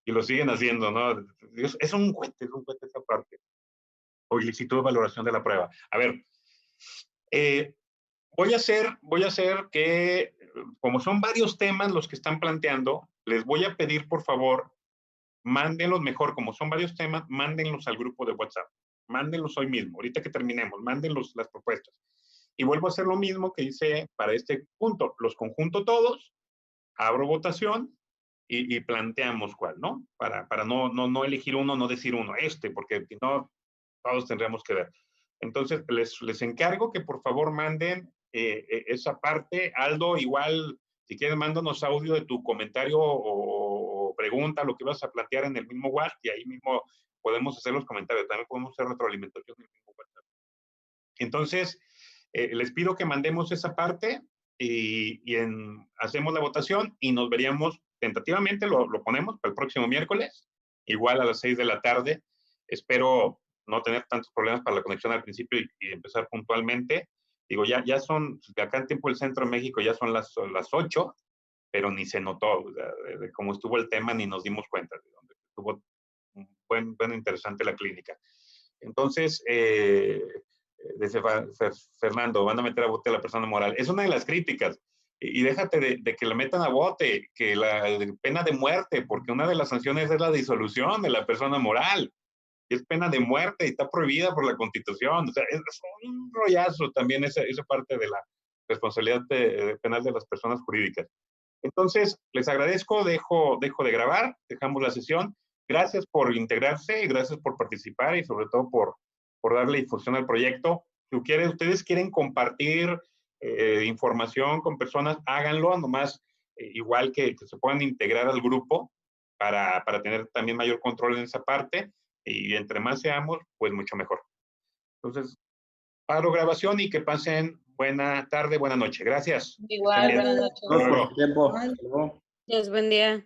Y lo siguen haciendo, ¿no? Es un cuete esa parte. O ilicitud de valoración de la prueba. A ver, voy a hacer que, como son varios temas los que están planteando, les voy a pedir, por favor, mándenlos mejor, como son varios temas, mándenlos al grupo de WhatsApp. Mándenlos hoy mismo, ahorita que terminemos, mándenlos las propuestas. Y vuelvo a hacer lo mismo que hice para este punto. Los conjunto todos, abro votación y planteamos cuál, ¿no? Para no elegir uno, no decir uno, porque si no, todos tendríamos que ver. Entonces, les encargo que por favor manden esa parte. Aldo, igual, si quieres, mándanos audio de tu comentario o pregunta, lo que vas a plantear en el mismo WhatsApp, y ahí mismo podemos hacer los comentarios. También podemos hacer retroalimentación en el mismo WhatsApp. Entonces, les pido que mandemos esa parte y hacemos la votación y nos veríamos tentativamente, lo ponemos para el próximo miércoles, igual a las 6 de la tarde. Espero no tener tantos problemas para la conexión al principio y empezar puntualmente. Digo, ya son, acá en tiempo del centro de México ya son las 8, pero ni se notó, o sea, de cómo estuvo el tema, ni nos dimos cuenta de dónde estuvo buen interesante la clínica. Entonces, dice Fernando, van a meter a bote a la persona moral. Es una de las críticas. Y déjate de que la metan a bote, que la pena de muerte, porque una de las sanciones es la disolución de la persona moral. Es pena de muerte y está prohibida por la Constitución. O sea, es un rollazo también esa parte de la responsabilidad penal de las personas jurídicas. Entonces, les agradezco, dejo de grabar, dejamos la sesión. Gracias por integrarse, gracias por participar y sobre todo por darle difusión al proyecto. Si ustedes quieren compartir información con personas, háganlo, nomás igual que se puedan integrar al grupo. para tener también mayor control en esa parte, y entre más seamos, pues mucho mejor. Entonces, paro grabación y que pasen buena tarde, buena noche. Gracias. Igual, buenas noches. Tiempo. Dios, buen día.